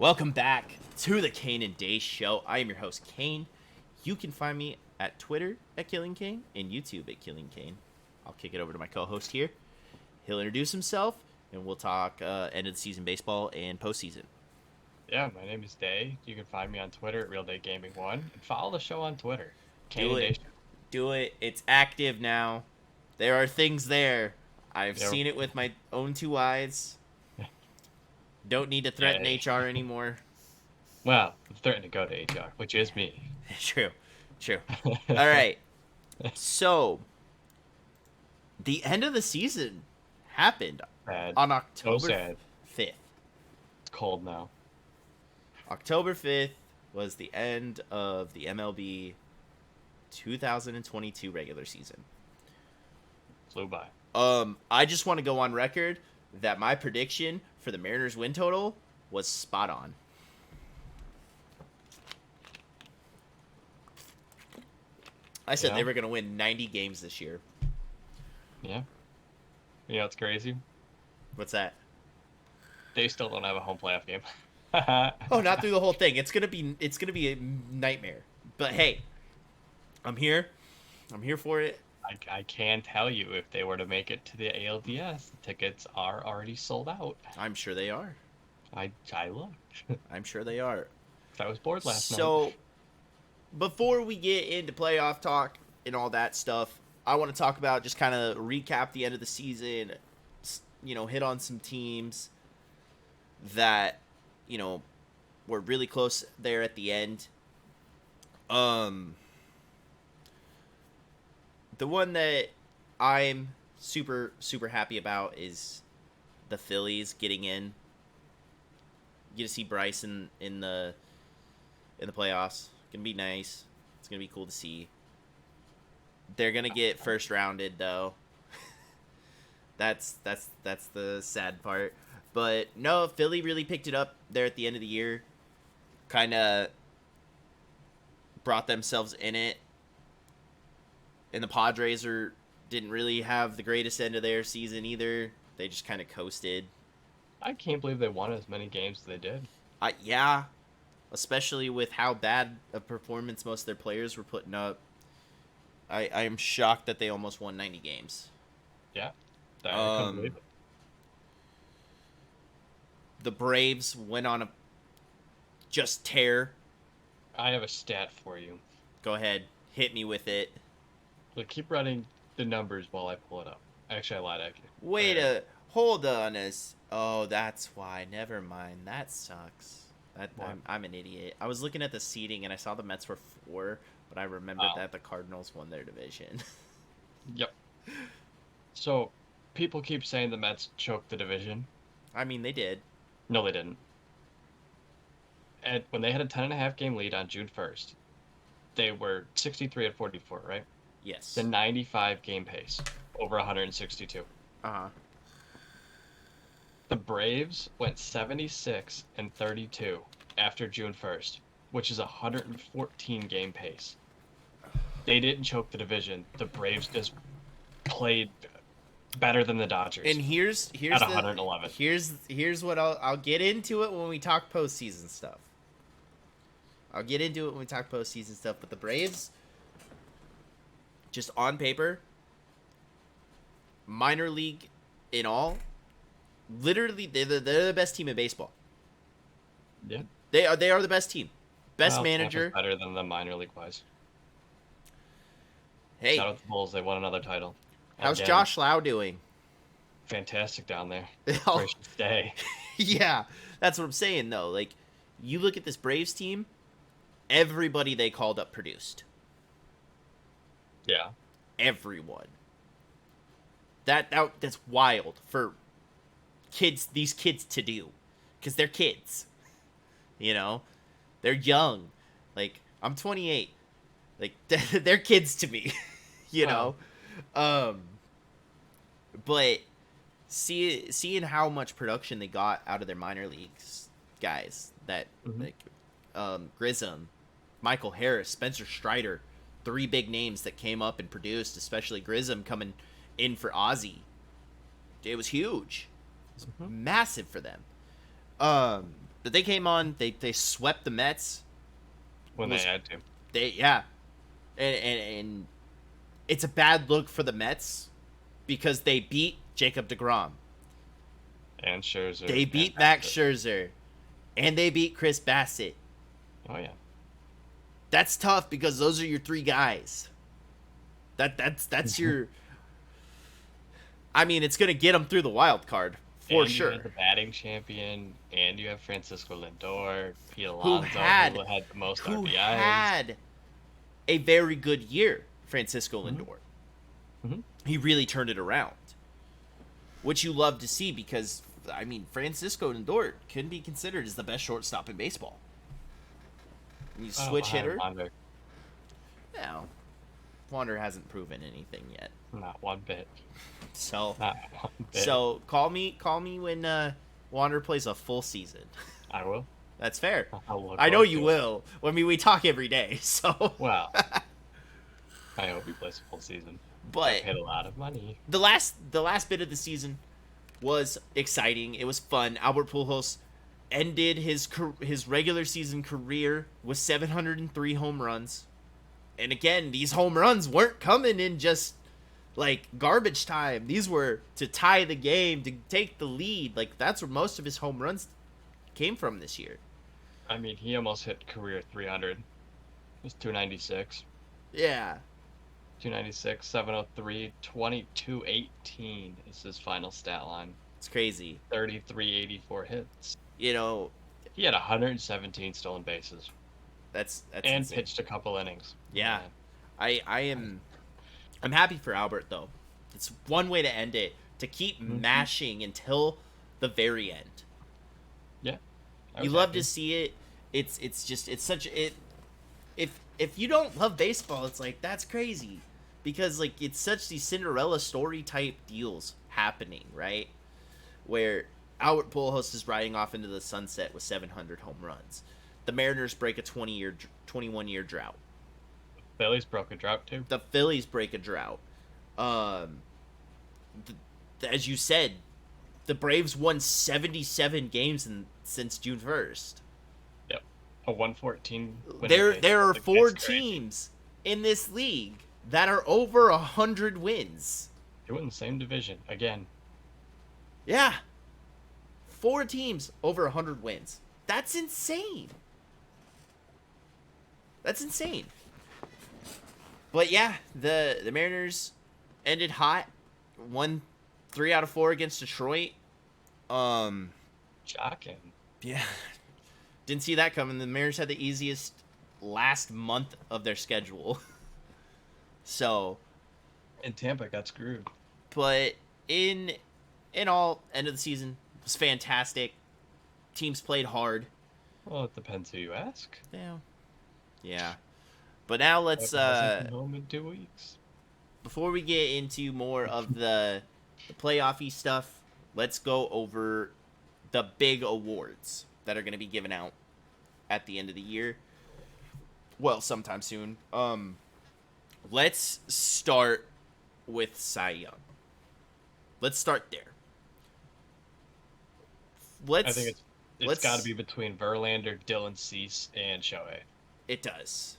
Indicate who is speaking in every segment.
Speaker 1: Welcome back to the Kane and Day Show. I am your host, Kane. You can find me at Twitter at Killing Kane and YouTube at Killing Kane. I'll kick it over to my co-host here. He'll introduce himself, and we'll talk end of the season baseball and postseason.
Speaker 2: Yeah, my name is Day. You can find me on Twitter at Realdaygaming1 and follow the show on Twitter. Kane
Speaker 1: Do
Speaker 2: and Day
Speaker 1: it.
Speaker 2: Show.
Speaker 1: Do it. It's active now. There are things there. I've
Speaker 2: Yeah.
Speaker 1: seen it with my own two eyes. Don't need to threaten
Speaker 2: Yay.
Speaker 1: HR anymore.
Speaker 2: Well, I'm threatening to go to HR, which is me.
Speaker 1: True. All right. So, the end of the season happened
Speaker 2: Sad.
Speaker 1: on
Speaker 2: So
Speaker 1: October
Speaker 2: sad.
Speaker 1: 5th.
Speaker 2: It's cold now.
Speaker 1: October 5th was the end of the MLB 2022 regular season.
Speaker 2: Flew by.
Speaker 1: I just want to go on record that my prediction for the Mariners win total was spot on. I said they were going to win 90 games this year.
Speaker 2: Yeah. You know what's crazy?
Speaker 1: What's that?
Speaker 2: They still don't have a home playoff game.
Speaker 1: Oh, not through the whole thing. It's gonna be a nightmare. But hey, I'm here. I'm here for it.
Speaker 2: I can tell you if they were to make it to the ALDS, the tickets are already sold out.
Speaker 1: I'm sure they are.
Speaker 2: I looked.
Speaker 1: I'm sure they are.
Speaker 2: I was bored last night.
Speaker 1: So, before we get into playoff talk and all that stuff, I want to talk about just kind of recap the end of the season. You know, hit on some teams that, you know, were really close there at the end. The one that I'm super happy about is the Phillies getting in. You get to see Bryce in the playoffs. Gonna be nice. It's gonna be cool to see. They're gonna get first rounded though. That's the sad part. But no, Philly really picked it up there at the end of the year. Kind of brought themselves in it. And the Padres didn't really have the greatest end of their season either. They just kind of coasted.
Speaker 2: I can't believe they won as many games as they did.
Speaker 1: Yeah, especially with how bad a performance most of their players were putting up. I am shocked that they almost won 90 games.
Speaker 2: Yeah. I couldn't believe it.
Speaker 1: The Braves went on a just tear.
Speaker 2: I have a stat for you.
Speaker 1: Go ahead. Hit me with it.
Speaker 2: Look, keep running the numbers while I pull it up. Actually, I lied at you.
Speaker 1: Hold on Oh, that's why. Never mind. That sucks. I'm an idiot. I was looking at the seeding and I saw the Mets were 4, but I remembered that the Cardinals won their division.
Speaker 2: Yep. So, people keep saying the Mets choked the division.
Speaker 1: I mean, they did.
Speaker 2: No, they didn't. And when they had a 10.5 game lead on June 1st, they were 63-44, right?
Speaker 1: Yes.
Speaker 2: The 95 game pace, over 162.
Speaker 1: Uh-huh.
Speaker 2: The Braves went 76-32 after June 1st, which is a 114 game pace. They didn't choke the division. The Braves just played better than the Dodgers.
Speaker 1: And here's
Speaker 2: at 111.
Speaker 1: Here's what I'll get into it when we talk postseason stuff. I'll get into it when we talk postseason stuff. But the Braves, just on paper, minor league in all, literally they're the best team in baseball.
Speaker 2: Yeah.
Speaker 1: They are the best team, best manager.
Speaker 2: Tampa's better than the minor league wise.
Speaker 1: Hey,
Speaker 2: shout out to the Bulls. They won another title.
Speaker 1: How's Josh Lau doing?
Speaker 2: Fantastic down there.
Speaker 1: Oh.
Speaker 2: Where should stay.
Speaker 1: Yeah, that's what I'm saying though. Like, you look at this Braves team, everybody they called up produced.
Speaker 2: Yeah.
Speaker 1: Everyone. That's wild for these kids to do, because they're kids. You know, they're young. Like, I'm 28. Like, they're kids to me. You know, but seeing how much production they got out of their minor leagues guys, that like Grissom, Michael Harris, Spencer Strider, 3 big names that came up and produced, especially Grissom coming in for Ozzie. It was huge. It was massive for them. that they came on. They swept the Mets
Speaker 2: when they had to.
Speaker 1: And it's a bad look for the Mets because they beat Jacob deGrom.
Speaker 2: And Scherzer.
Speaker 1: They beat Max Scherzer. And they beat Chris Bassett.
Speaker 2: Oh, yeah.
Speaker 1: That's tough because those are your three guys. That's your... I mean, it's going to get them through the wild card, for sure.
Speaker 2: You have the batting champion, and you have Francisco Lindor, Pete Alonso, who had the most RBIs. Who
Speaker 1: had a very good year, Francisco Lindor.
Speaker 2: Mm-hmm.
Speaker 1: He really turned it around. Which you love to see because, I mean, Francisco Lindor can be considered as the best shortstop in baseball. You switch hitter. No. Wander hasn't proven anything yet.
Speaker 2: Not one bit.
Speaker 1: So,
Speaker 2: Not one bit.
Speaker 1: So call me when Wander plays a full season.
Speaker 2: I will.
Speaker 1: That's fair.
Speaker 2: I
Speaker 1: know you will. I mean, we talk every day, so.
Speaker 2: Well, I hope he plays a full season.
Speaker 1: But
Speaker 2: I paid a lot of money.
Speaker 1: The last bit of the season was exciting. It was fun. Albert Pujols ended his regular season career with 703 home runs. And again, these home runs weren't coming in just like garbage time. These were to tie the game, to take the lead. Like, that's where most of his home runs came from this year.
Speaker 2: I mean, he almost hit career 300. It was 296.
Speaker 1: Yeah.
Speaker 2: 296, 703, 2218 is his final stat line.
Speaker 1: It's crazy.
Speaker 2: 3384 hits.
Speaker 1: You know,
Speaker 2: he had 117 stolen bases.
Speaker 1: That's
Speaker 2: and
Speaker 1: insane.
Speaker 2: Pitched a couple innings.
Speaker 1: Yeah. I'm happy for Albert though. It's one way to end it, to keep mashing until the very end.
Speaker 2: Yeah.
Speaker 1: You love to see it. It's such it. If you don't love baseball, it's like that's crazy, because like it's such these Cinderella story type deals happening, right? Where Albert Pujols is riding off into the sunset with 700 home runs. The Mariners break a 21-year drought.
Speaker 2: The Phillies broke a drought too.
Speaker 1: The Phillies break a drought. As you said, the Braves won 77 games since June 1st.
Speaker 2: Yep, a 114.
Speaker 1: There are 4 teams in this league that are over 100 wins.
Speaker 2: They were in the same division again.
Speaker 1: Yeah, 4 teams over 100 wins. That's insane. That's insane. But yeah, the Mariners ended hot. Won 3 out of 4 against Detroit.
Speaker 2: Shocking.
Speaker 1: Yeah. Didn't see that coming. The Mariners had the easiest last month of their schedule. So.
Speaker 2: And Tampa got screwed.
Speaker 1: But in all, end of the season was fantastic. Teams played hard.
Speaker 2: Well, it depends who you ask.
Speaker 1: Yeah. But now let's
Speaker 2: home in 2 weeks.
Speaker 1: Before we get into more of the playoffy stuff, let's go over the big awards that are going to be given out at the end of the year. Well, sometime soon. Let's start with Cy Young. Let's start there.
Speaker 2: I think it's got to be between Verlander, Dylan Cease, and Shohei.
Speaker 1: It does.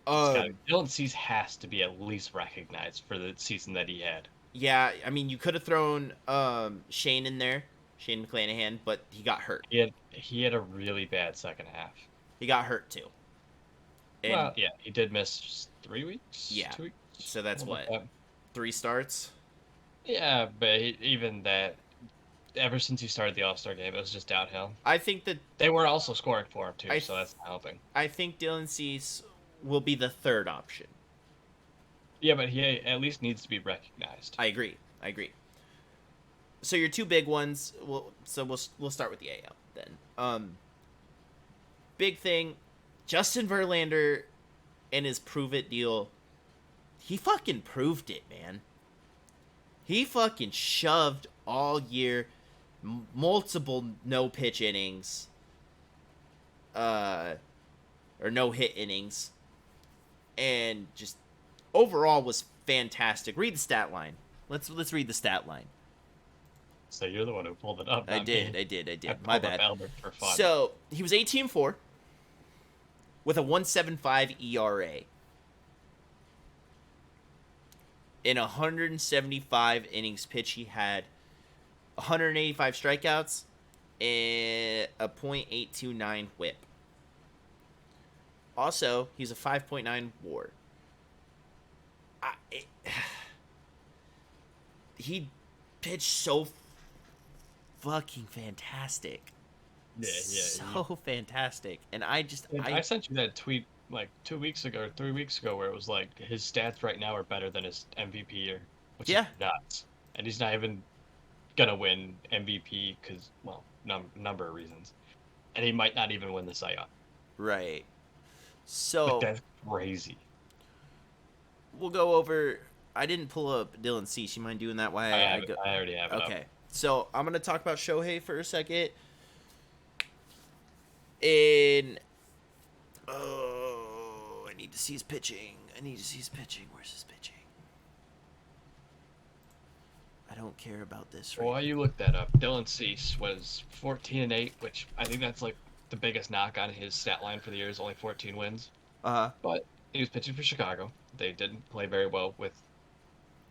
Speaker 2: Dylan Cease has to be at least recognized for the season that he had.
Speaker 1: Yeah, I mean, you could have thrown Shane in there, Shane McClanahan, but he got hurt.
Speaker 2: He had a really bad second half.
Speaker 1: He got hurt too.
Speaker 2: Well, yeah, he did miss 3 weeks.
Speaker 1: Yeah,
Speaker 2: 2 weeks.
Speaker 1: So that's what 3 starts.
Speaker 2: Yeah, but even that, ever since he started the All-Star game, it was just downhill.
Speaker 1: I think that
Speaker 2: they were also scoring for him too, so that's not helping.
Speaker 1: I think Dylan Cease will be the third option.
Speaker 2: Yeah, but he at least needs to be recognized.
Speaker 1: I agree. So your 2 big ones. We'll start with the AL then. Big thing, Justin Verlander and his prove it deal. He fucking proved it, man. He fucking shoved all year, multiple no pitch innings, or no hit innings, and just overall was fantastic. Read the stat line. Let's read the stat line.
Speaker 2: So you're the one who pulled it up.
Speaker 1: I
Speaker 2: Not
Speaker 1: did.
Speaker 2: me.
Speaker 1: I did. I did.
Speaker 2: I
Speaker 1: My
Speaker 2: pulled up
Speaker 1: bad.
Speaker 2: Albert for fun.
Speaker 1: So he was 18-4 with a 1.75 ERA in 175 innings pitched. He had 185 strikeouts and a .829 WHIP. Also, he's a 5.9 WAR. He pitched so fucking fantastic.
Speaker 2: Yeah.
Speaker 1: So fantastic. And I
Speaker 2: sent you that tweet like 2 weeks ago or 3 weeks ago where it was like his stats right now are better than his MVP year, which is nuts. And he's not even gonna win MVP because, well, number of reasons, and he might not even win the Cy Young.
Speaker 1: Right. So
Speaker 2: that's crazy.
Speaker 1: We'll go over. I didn't pull up Dylan Cease. You mind doing that? Why
Speaker 2: I already have it.
Speaker 1: Okay.
Speaker 2: Up.
Speaker 1: So I'm gonna talk about Shohei for a second. I need to see his pitching. Where's his pitching? I don't care about this right
Speaker 2: While you look that up, Dylan Cease was 14-8, which I think that's like the biggest knock on his stat line for the year is only 14 wins. But he was pitching for Chicago. They didn't play very well with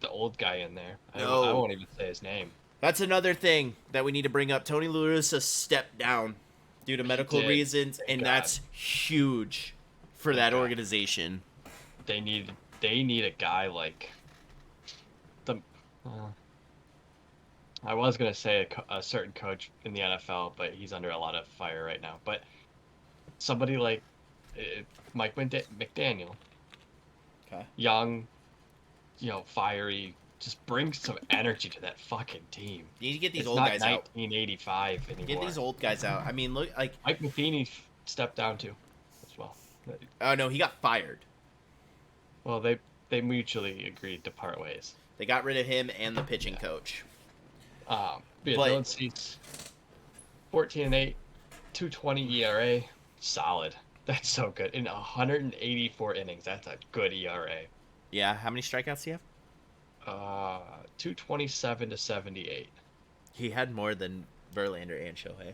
Speaker 2: the old guy in there. I won't even say his name.
Speaker 1: That's another thing that we need to bring up. Tony La Russa stepped down due to medical reasons, and that's huge for that organization.
Speaker 2: They need a guy like the. I was gonna say a certain coach in the NFL, but he's under a lot of fire right now. But somebody like Mike McDaniel, young, fiery, just brings some energy to that fucking team.
Speaker 1: You need to get these old guys out.
Speaker 2: 1985 anymore.
Speaker 1: Get these old guys out. I mean, look, like
Speaker 2: Mike Matheny stepped down too, as well.
Speaker 1: Oh no, he got fired.
Speaker 2: Well, they mutually agreed to part ways.
Speaker 1: They got rid of him and the pitching coach.
Speaker 2: Dylan Cease, 14-8, 2.20 ERA, solid. That's so good. In 184 innings, that's a good ERA.
Speaker 1: Yeah, how many strikeouts do you have?
Speaker 2: 227 to 78.
Speaker 1: He had more than Verlander and Shohei.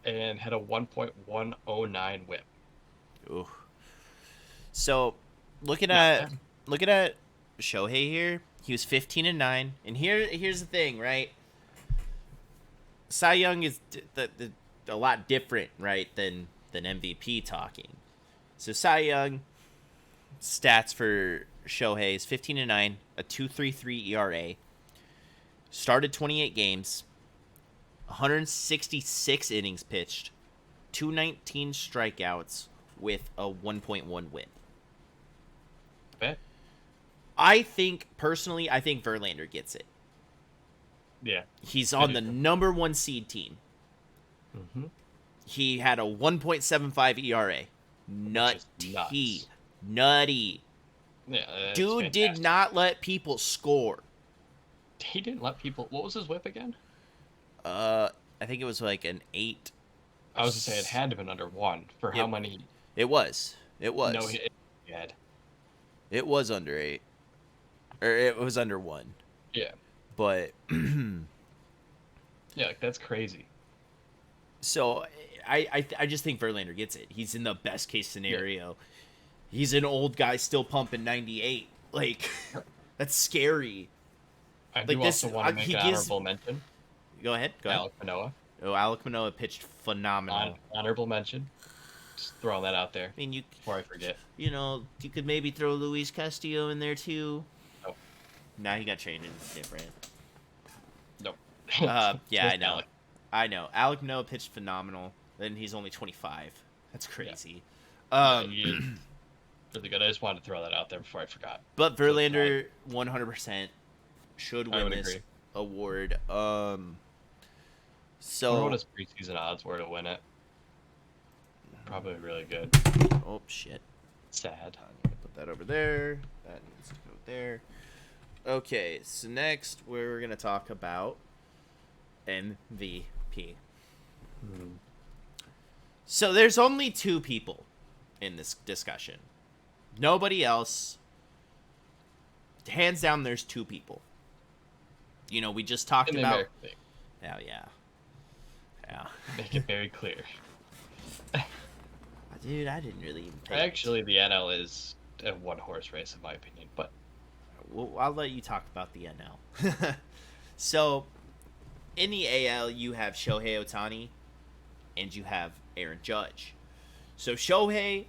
Speaker 2: And had a 1.109 WHIP.
Speaker 1: Ooh. So, looking at Shohei here, he was 15-9, and here's the thing, right? Cy Young is a lot different, right, than MVP talking. So Cy Young stats for Shohei is 15-9, a 2.33 ERA. Started 28 games, 166 innings pitched, 219 strikeouts with a 1.1 WHIP.
Speaker 2: Bet.
Speaker 1: I think Verlander gets it.
Speaker 2: Yeah.
Speaker 1: He's on the number 1 seed team.
Speaker 2: Mm-hmm.
Speaker 1: He had a 1.75 ERA. Nutty.
Speaker 2: Yeah,
Speaker 1: dude fantastic. Did not let people score.
Speaker 2: He didn't let people. What was his WHIP again?
Speaker 1: I think it was like an 8.
Speaker 2: I was gonna say it had to have been under 1 for how many.
Speaker 1: It was.
Speaker 2: No, he had.
Speaker 1: It was under 8, or it was under 1.
Speaker 2: Yeah.
Speaker 1: But
Speaker 2: yeah, that's crazy.
Speaker 1: So I just think Verlander gets it. He's in the best case scenario. Yeah. He's an old guy still pumping 98. Like, that's scary.
Speaker 2: I do also want to make an honorable mention.
Speaker 1: Go ahead.
Speaker 2: Alek Manoah.
Speaker 1: Oh, Alek Manoah pitched phenomenal.
Speaker 2: Honorable mention. Just throwing that out there.
Speaker 1: I mean,
Speaker 2: before I forget.
Speaker 1: You could maybe throw Luis Castillo in there too.
Speaker 2: Nope.
Speaker 1: Nah, he got traded. It's different.
Speaker 2: Nope.
Speaker 1: Yeah, I know. Alek Manoah pitched phenomenal. Then he's only 25. That's crazy.
Speaker 2: Yeah. Really good. I just wanted to throw that out there before I forgot.
Speaker 1: But Verlander 100% should win this award. So
Speaker 2: I wonder what his preseason odds were to win it. Probably really good.
Speaker 1: Oh shit.
Speaker 2: Sad.
Speaker 1: I'm gonna put that over there. That needs to go there. Okay, so next we're gonna talk about MVP. So there's only 2 people in this discussion. Nobody else. Hands down, there's 2 people. We just talked about. Oh yeah. Yeah.
Speaker 2: Make it very clear.
Speaker 1: Dude, I didn't really even pay
Speaker 2: Actually, the NL is a one-horse race, in my opinion. But
Speaker 1: Well, I'll let you talk about the NL. So, in the AL, you have Shohei Ohtani and you have Aaron Judge. So, Shohei,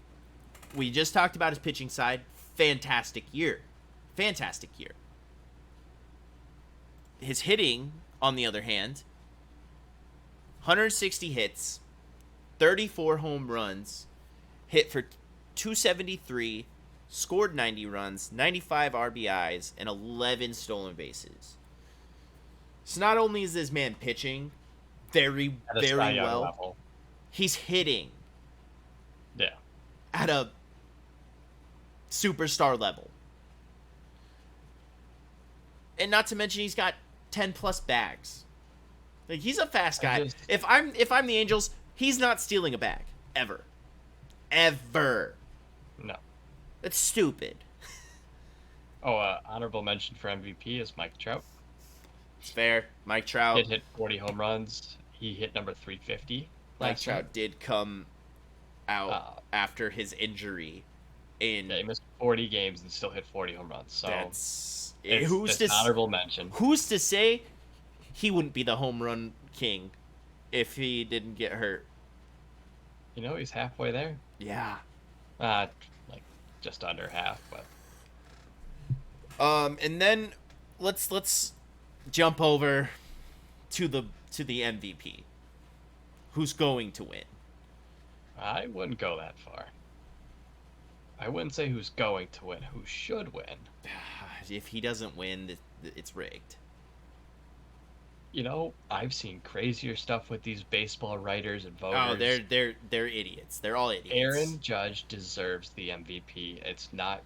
Speaker 1: we just talked about his pitching side. Fantastic year. Fantastic year. His hitting, on the other hand, 160 hits, 34 home runs, hit for 273, scored 90 runs, 95 RBIs, and 11 stolen bases. So not only is this man pitching very,
Speaker 2: at a
Speaker 1: very
Speaker 2: Cy Young
Speaker 1: well,
Speaker 2: level.
Speaker 1: he's hitting
Speaker 2: Yeah.
Speaker 1: at a superstar level. And not to mention he's got 10 plus bags. Like, he's a fast guy. If I'm the Angels, he's not stealing a bag ever. Ever.
Speaker 2: No.
Speaker 1: That's stupid.
Speaker 2: Honorable mention for MVP is Mike Trout.
Speaker 1: It's fair. Mike Trout.
Speaker 2: Hit 40 home runs. He hit number 350.
Speaker 1: Mike Trout did come out after his injury.
Speaker 2: Yeah, he missed 40 games and still hit 40 home runs. So
Speaker 1: that's
Speaker 2: it's honorable mention.
Speaker 1: Who's to say he wouldn't be the home run king if he didn't get hurt?
Speaker 2: You know, he's halfway there.
Speaker 1: Yeah.
Speaker 2: Like just under half, but
Speaker 1: and then let's jump over to the MVP. Who's going to win?
Speaker 2: I wouldn't go that far. I wouldn't say who's going to win, who should win.
Speaker 1: If he doesn't win, it's rigged.
Speaker 2: You know, I've seen crazier stuff with these baseball writers and voters.
Speaker 1: Oh, they're idiots. They're all idiots.
Speaker 2: Aaron Judge deserves the MVP. It's not.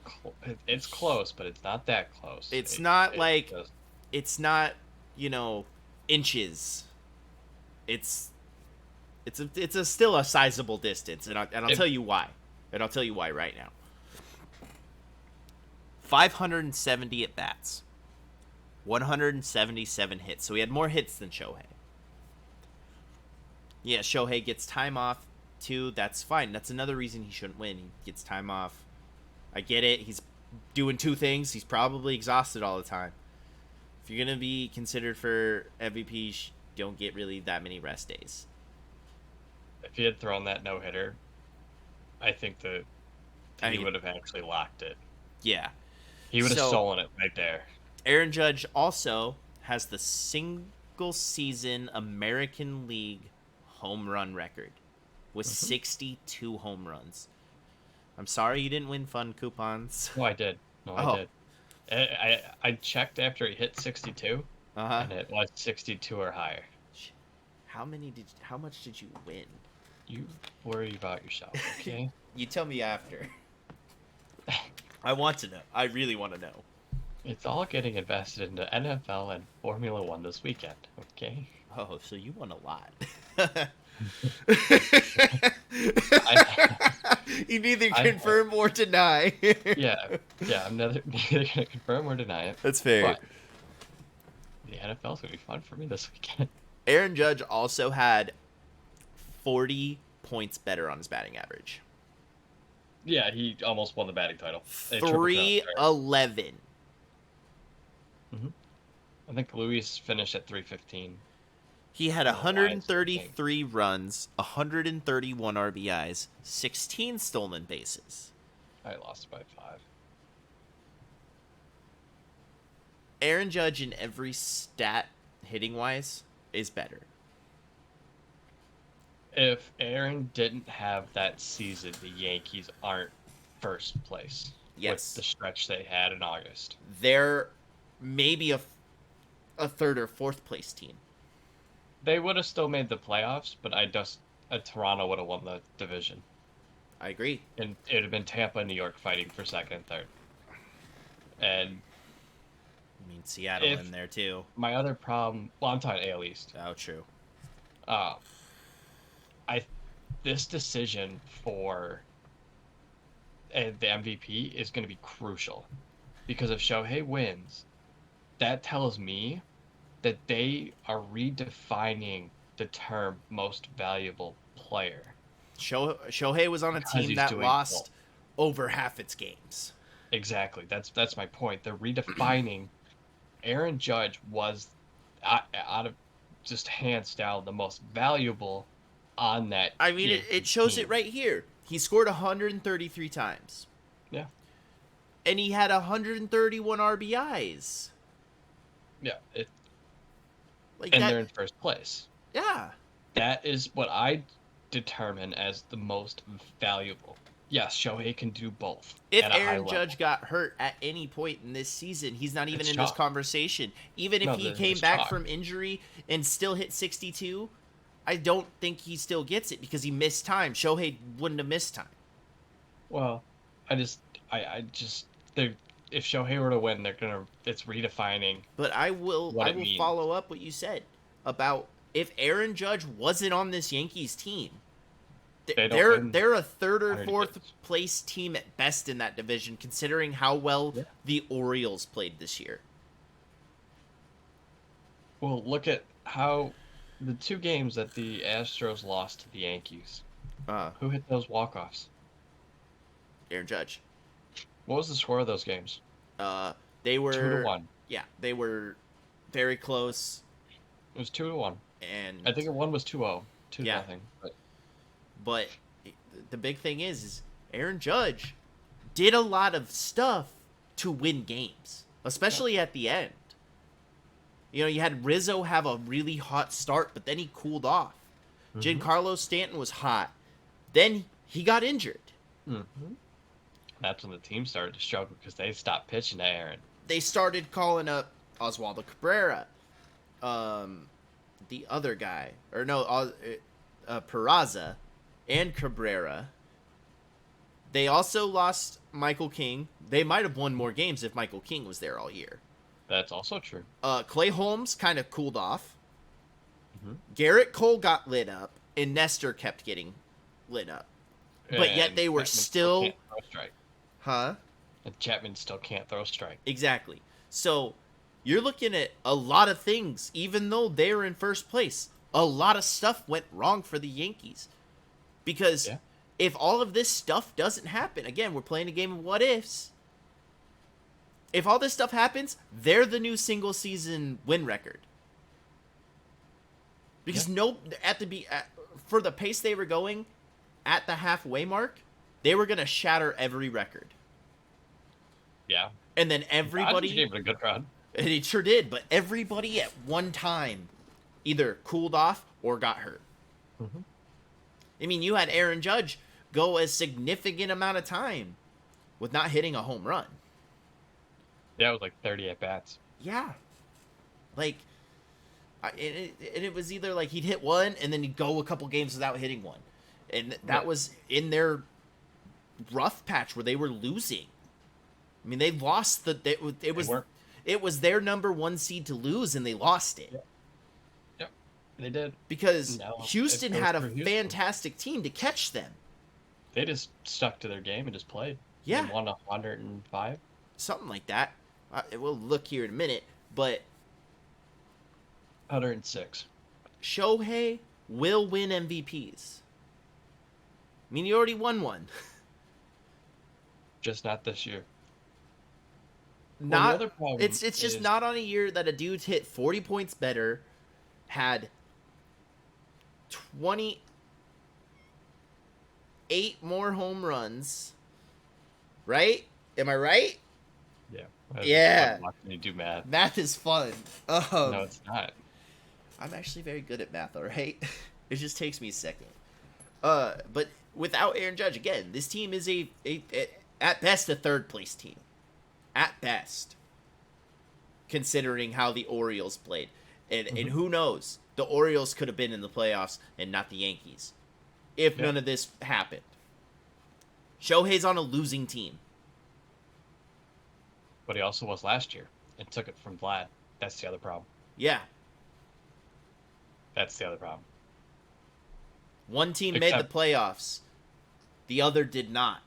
Speaker 2: It's close, but it's not that close.
Speaker 1: It's not inches. It's still a sizable distance, and I'll tell you why. And I'll tell you why right now. 570 at bats. 177 hits. So he had more hits than Shohei. Yeah, Shohei gets time off too. That's fine. That's another reason he shouldn't win. He gets time off. I get it. He's doing two things. He's probably exhausted all the time. If you're going to be considered for MVP, don't get really that many rest days.
Speaker 2: If he had thrown that no-hitter, I think he would have actually locked it.
Speaker 1: Yeah.
Speaker 2: He would have stolen it right there.
Speaker 1: Aaron Judge also has the single-season American League home run record with 62 home runs. I'm sorry you didn't win fun coupons.
Speaker 2: No, I did. I did. I checked after he hit 62, and it was 62 or higher.
Speaker 1: How much did you win?
Speaker 2: You worry about yourself, okay?
Speaker 1: You tell me after. I want to know. I really want to know.
Speaker 2: It's all getting invested into NFL and Formula One this weekend, okay?
Speaker 1: Oh, so you won a lot. You neither confirm or deny.
Speaker 2: yeah, I'm neither going to confirm or deny it.
Speaker 1: That's fair.
Speaker 2: But the NFL's going to be fun for me this weekend.
Speaker 1: Aaron Judge also had 40 points better on his batting average.
Speaker 2: Yeah, he almost won the batting title.
Speaker 1: 311.
Speaker 2: I think Luis finished at 315.
Speaker 1: He had 133 runs, 131 RBIs, 16 stolen bases.
Speaker 2: I lost by 5.
Speaker 1: Aaron Judge in every stat, hitting-wise, is better.
Speaker 2: If Aaron didn't have that season, the Yankees aren't first place.
Speaker 1: Yes.
Speaker 2: With the stretch they had in August.
Speaker 1: They're maybe a third or fourth place team.
Speaker 2: They would have still made the playoffs, but Toronto would have won the division.
Speaker 1: I agree.
Speaker 2: And it would have been Tampa and New York fighting for second and third. And
Speaker 1: I mean, Seattle in there too.
Speaker 2: My other problem, I'm talking AL East.
Speaker 1: Oh, true.
Speaker 2: This decision for the MVP is going to be crucial, because if Shohei wins, that tells me that they are redefining the term most valuable player
Speaker 1: Shohei was on a
Speaker 2: because
Speaker 1: team
Speaker 2: he's
Speaker 1: that
Speaker 2: doing both.
Speaker 1: lost over half its games.
Speaker 2: Exactly. That's my point. They're redefining. Aaron Judge was out of just hands down the most valuable on that
Speaker 1: I mean, it
Speaker 2: Yankees
Speaker 1: shows it
Speaker 2: team.
Speaker 1: right here. He scored 133 times.
Speaker 2: Yeah.
Speaker 1: And he had 131 RBIs.
Speaker 2: Yeah.
Speaker 1: Like
Speaker 2: And
Speaker 1: that.
Speaker 2: they're in first place.
Speaker 1: Yeah.
Speaker 2: That is what I determine as the most valuable. Yes, Shohei can do both
Speaker 1: If
Speaker 2: at a high
Speaker 1: Aaron
Speaker 2: level.
Speaker 1: Judge got hurt at any point in this season, he's not even
Speaker 2: It's
Speaker 1: in this
Speaker 2: chalk.
Speaker 1: conversation. Even if
Speaker 2: No,
Speaker 1: he
Speaker 2: it's
Speaker 1: came back
Speaker 2: chalk.
Speaker 1: from injury and still hit 62, I don't think he still gets it because he missed time. Shohei wouldn't have missed time.
Speaker 2: Well, I just, they if Shohei were to win, it's redefining
Speaker 1: But I will
Speaker 2: what it means.
Speaker 1: follow up what you said about if Aaron Judge wasn't on this Yankees team. They're a third or
Speaker 2: 100
Speaker 1: fourth
Speaker 2: games.
Speaker 1: place team at best in that division, considering how well the Orioles played this year.
Speaker 2: Well, look at how the 2 games that the Astros lost to the Yankees. Who hit those walk-offs?
Speaker 1: Aaron Judge.
Speaker 2: What was the score of those games?
Speaker 1: They were
Speaker 2: 2-1.
Speaker 1: Yeah, they were very close.
Speaker 2: It was 2-1.
Speaker 1: And
Speaker 2: I think one was 2-0, 2-0.
Speaker 1: Yeah. But the big thing is Aaron Judge did a lot of stuff to win games, especially at the end. You know, you had Rizzo have a really hot start, but then he cooled off. Giancarlo Stanton was hot. Then he got injured.
Speaker 2: That's when the team started to struggle because they stopped pitching to Aaron.
Speaker 1: They started calling up Oswaldo Cabrera, the other guy, or no, Peraza, and Cabrera. They also lost Michael King. They might have won more games if Michael King was there all year.
Speaker 2: That's also true.
Speaker 1: Clay Holmes kind of cooled off. Garrett Cole got lit up, and Nestor kept getting lit up. But yet they were
Speaker 2: Chapman
Speaker 1: still
Speaker 2: can't throw a strike.
Speaker 1: Huh?
Speaker 2: And Chapman still can't throw a strike.
Speaker 1: Exactly. So you're looking at a lot of things, even though they're in first place. A lot of stuff went wrong for the Yankees. Because if all of this stuff doesn't happen, again, we're playing a game of what ifs. If all this stuff happens, they're the new single season win record. Because for the pace they were going at the halfway mark, they were going to shatter every record.
Speaker 2: Yeah.
Speaker 1: And then everybody
Speaker 2: Rodgers gave it a good run.
Speaker 1: And it sure did, but everybody at one time either cooled off or got hurt. I mean, you had Aaron Judge go a significant amount of time with not hitting a home run.
Speaker 2: Yeah, it was like 30 at-bats.
Speaker 1: Yeah. Like, it was either like he'd hit one and then he'd go a couple games without hitting one. And that was in their rough patch where they were losing. I mean, they lost it was their number 1 seed to lose, and they lost it.
Speaker 2: Yep, they did.
Speaker 1: Because
Speaker 2: No,
Speaker 1: Houston
Speaker 2: it was
Speaker 1: had a
Speaker 2: for Houston.
Speaker 1: fantastic team to catch them.
Speaker 2: They just stuck to their game and just played.
Speaker 1: Yeah.
Speaker 2: They won 105.
Speaker 1: Something like that. We'll look here in a minute. But
Speaker 2: 106.
Speaker 1: Shohei will win MVPs. I mean, he already won one.
Speaker 2: Just not this year.
Speaker 1: Not.
Speaker 2: Well, the other problem
Speaker 1: It's just
Speaker 2: is-
Speaker 1: not on a year that a dude hit 40 points better, had 28 more home runs. Right? Am I right?
Speaker 2: Yeah.
Speaker 1: Yeah.
Speaker 2: Watching you do math.
Speaker 1: Math is fun.
Speaker 2: No, it's not.
Speaker 1: I'm actually very good at math, all right? It just takes me a second. But without Aaron Judge, again, this team is at best a third place team. At best. Considering how the Orioles played. And who knows? The Orioles could have been in the playoffs and not the Yankees. If none of this happened. Shohei's on a losing team.
Speaker 2: But he also was last year and took it from Vlad. That's the other problem.
Speaker 1: Yeah.
Speaker 2: That's the other problem.
Speaker 1: One team made the playoffs. The other did not.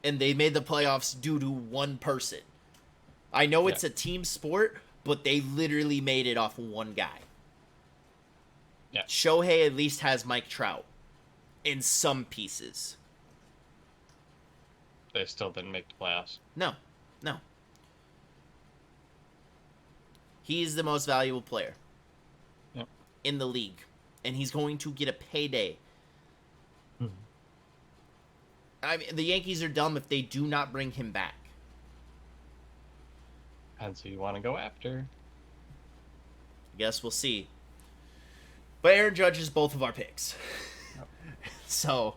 Speaker 1: And they made the playoffs due to one person. I know it's a team sport, but they literally made it off one guy.
Speaker 2: Yeah.
Speaker 1: Shohei at least has Mike Trout in some pieces.
Speaker 2: They still didn't make the playoffs.
Speaker 1: No. He's the most valuable player in the league, and he's going to get a payday. I mean, the Yankees are dumb if they do not bring him back.
Speaker 2: Depends who you want to go after.
Speaker 1: Guess we'll see. But Aaron Judge is both of our picks. So,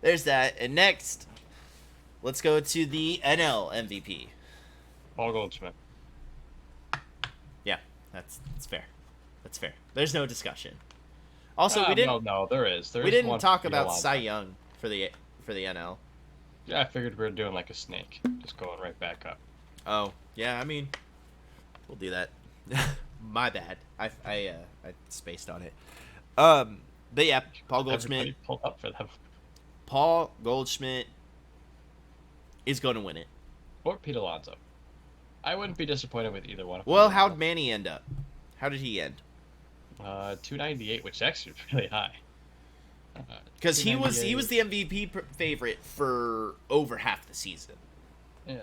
Speaker 1: there's that. And next, let's go to the NL MVP.
Speaker 2: Paul Goldschmidt.
Speaker 1: Yeah, that's fair. That's fair. There's no discussion. Also, we didn't.
Speaker 2: No, there is.
Speaker 1: We didn't talk about Cy Young for the NL.
Speaker 2: Yeah, I figured we were doing like a snake, just going right back up.
Speaker 1: Oh, yeah. I mean, we'll do that. My bad. I spaced on it. But yeah, Paul Goldschmidt.
Speaker 2: Everybody pulled up for them.
Speaker 1: Paul Goldschmidt is going to win it.
Speaker 2: Or Pete Alonso. I wouldn't be disappointed with either one of them.
Speaker 1: Well, how'd Manny end up? How did he end?
Speaker 2: 298, which actually is really high.
Speaker 1: Because he was the MVP favorite for over half the season.
Speaker 2: Yeah.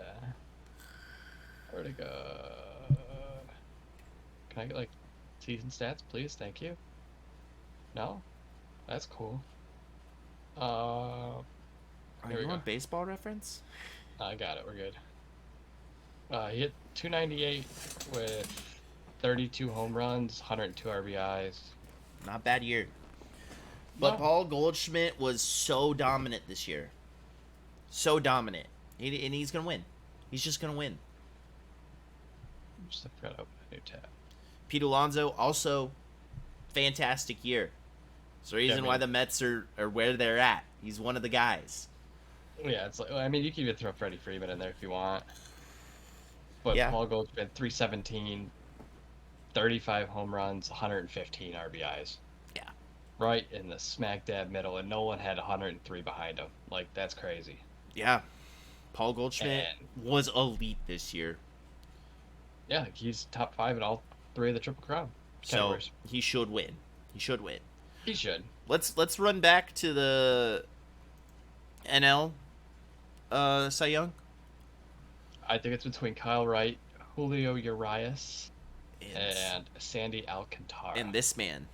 Speaker 2: Where'd it go? Can I get like season stats, please? Thank you. No, that's cool.
Speaker 1: Are you on Baseball Reference?
Speaker 2: I got it. We're good. He hit 298 with 32 home runs, 102 RBIs.
Speaker 1: Not bad year. But
Speaker 2: No.
Speaker 1: Paul Goldschmidt was so dominant this year. So dominant. And he's going to win. He's just going to win.
Speaker 2: Just forgot to open a new tab.
Speaker 1: Pete Alonso, also fantastic year. It's the reason
Speaker 2: Yeah,
Speaker 1: why the Mets are where they're at. He's one of the guys.
Speaker 2: Yeah, it's like, I mean, you can even throw Freddie Freeman in there if you want. But
Speaker 1: Yeah.
Speaker 2: Paul Goldschmidt, 317, 35 home runs, 115 RBIs.
Speaker 1: Yeah.
Speaker 2: Right in the smack dab middle, and Nolan had 103 behind him. Like, that's crazy.
Speaker 1: Yeah. Paul Goldschmidt
Speaker 2: And-
Speaker 1: was elite this year.
Speaker 2: Yeah, he's top 5 in all 3 of the Triple Crown
Speaker 1: So
Speaker 2: categories.
Speaker 1: he should win. He should win.
Speaker 2: He should.
Speaker 1: Let's run back to the NL Cy Young.
Speaker 2: I think it's between Kyle Wright, Julio Urias,
Speaker 1: And,
Speaker 2: and Sandy Alcantara.
Speaker 1: and this man.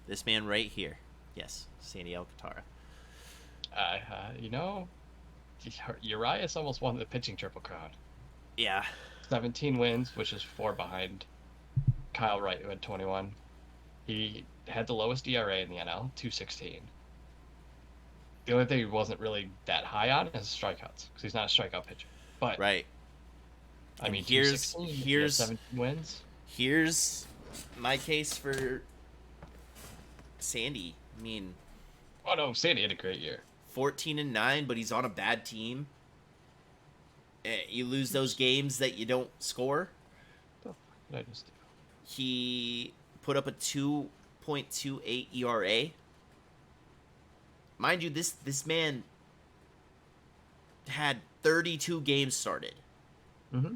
Speaker 1: This man right here. Yes, Sandy Alcantara.
Speaker 2: You know, Urias almost won the pitching Triple Crown.
Speaker 1: Yeah.
Speaker 2: 17 wins, which is 4 behind Kyle Wright, who had 21. He had the lowest ERA in the NL, 2.16. The only thing he wasn't really that high on is strikeouts, because he's not a strikeout pitcher. But
Speaker 1: Right.
Speaker 2: I mean,
Speaker 1: here's
Speaker 2: 2.16, he has 17 wins.
Speaker 1: Here's my case for Sandy. I mean,
Speaker 2: Oh no, Sandy had a great year.
Speaker 1: 14-9, but he's on a bad team. You lose those games that you don't score.
Speaker 2: What did I just do?
Speaker 1: He put up a 2.28 ERA. Mind you, this man had 32 games started,
Speaker 2: Mm-hmm.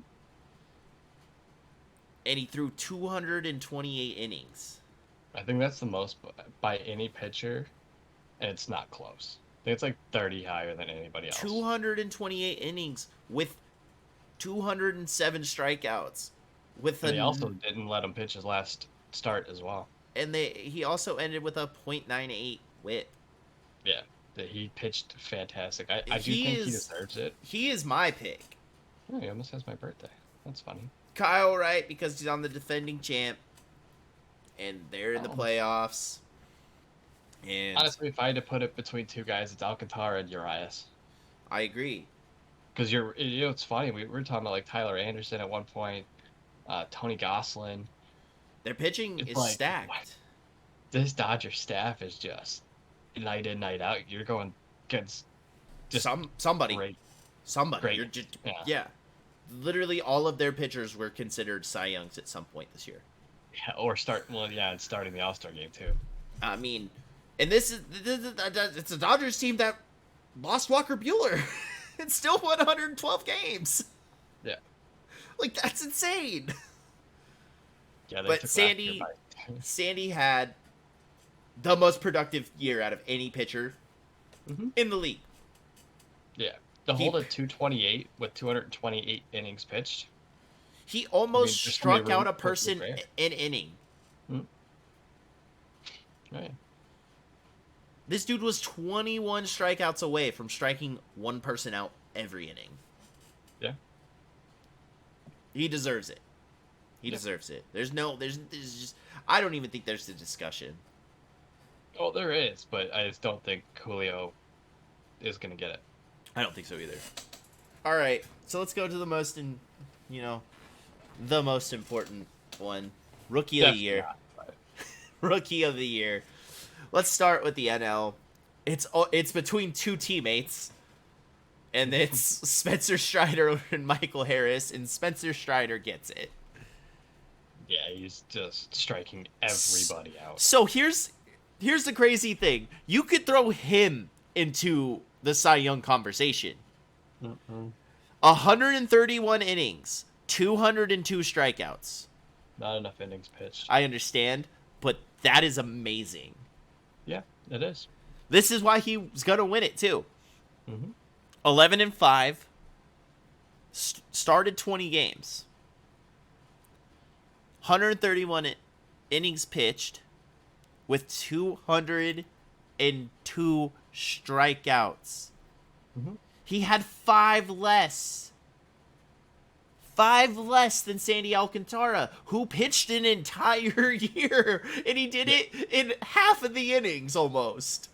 Speaker 1: and he threw 228 innings.
Speaker 2: I think that's the most by any pitcher, and it's not close. I think it's like 30 higher than anybody else.
Speaker 1: 228 innings with 207 strikeouts. With
Speaker 2: And he also didn't let him pitch his last start as well.
Speaker 1: and he also ended with a .98 WHIP.
Speaker 2: Yeah, he pitched fantastic. I do
Speaker 1: He
Speaker 2: think
Speaker 1: is-
Speaker 2: he deserves it.
Speaker 1: He is my pick.
Speaker 2: Oh, he almost has my birthday. That's funny.
Speaker 1: Kyle Wright, because he's on the defending champ, and they're in the
Speaker 2: Oh.
Speaker 1: playoffs. And
Speaker 2: Honestly, if I had to put it between two guys, it's Alcantara and Urias.
Speaker 1: I agree.
Speaker 2: Because it's funny. We were talking about like Tyler Anderson at one point, Tony Gosselin.
Speaker 1: Their pitching
Speaker 2: It's
Speaker 1: is
Speaker 2: like,
Speaker 1: stacked.
Speaker 2: what? This Dodger staff is just night in, night out. You're going against just
Speaker 1: Somebody.
Speaker 2: great.
Speaker 1: Somebody.
Speaker 2: Great.
Speaker 1: You're just,
Speaker 2: Yeah.
Speaker 1: yeah. Literally all of their pitchers were considered Cy Youngs at some point this year.
Speaker 2: Yeah, or starting the All-Star game too.
Speaker 1: I mean, and this is it's a Dodgers team that lost Walker Buehler and still won 112 games.
Speaker 2: Yeah.
Speaker 1: Like, that's insane.
Speaker 2: Yeah, they
Speaker 1: But
Speaker 2: took last year by.
Speaker 1: Sandy had the most productive year out of any pitcher
Speaker 2: Hmm.
Speaker 1: in the league.
Speaker 2: Yeah, to
Speaker 1: He
Speaker 2: hold a 228 with 228 innings pitched.
Speaker 1: he
Speaker 2: I
Speaker 1: almost
Speaker 2: mean, there's so many
Speaker 1: struck out
Speaker 2: room
Speaker 1: a
Speaker 2: for improvement
Speaker 1: person
Speaker 2: there.
Speaker 1: an inning.
Speaker 2: Right.
Speaker 1: This dude was 21 strikeouts away from striking one person out every inning.
Speaker 2: Yeah.
Speaker 1: He deserves it. He deserves it. There's just, I don't even think there's a discussion.
Speaker 2: Oh, there is, but I just don't think Julio is gonna get it.
Speaker 1: I don't think so either. All right, so let's go to the the most important one, Rookie of the
Speaker 2: Definitely
Speaker 1: Year.
Speaker 2: not, but
Speaker 1: Rookie of the Year. Let's start with the NL. It's between two teammates, and it's Spencer Strider and Michael Harris, and Spencer Strider gets it.
Speaker 2: yeah, he's just striking everybody out.
Speaker 1: So here's the crazy thing. You could throw him into the Cy Young conversation.
Speaker 2: Mm-mm.
Speaker 1: 131 innings, 202 strikeouts.
Speaker 2: Not enough innings pitched.
Speaker 1: I understand, but that is amazing.
Speaker 2: Yeah, it is.
Speaker 1: This is why he was going to win it too.
Speaker 2: Mm-hmm.
Speaker 1: 11-5. Started 20 games. 131 innings pitched with 202 strikeouts.
Speaker 2: Mm-hmm.
Speaker 1: He had 5 less. 5 less than Sandy Alcantara, who pitched an entire year, and he did it in half of the innings almost.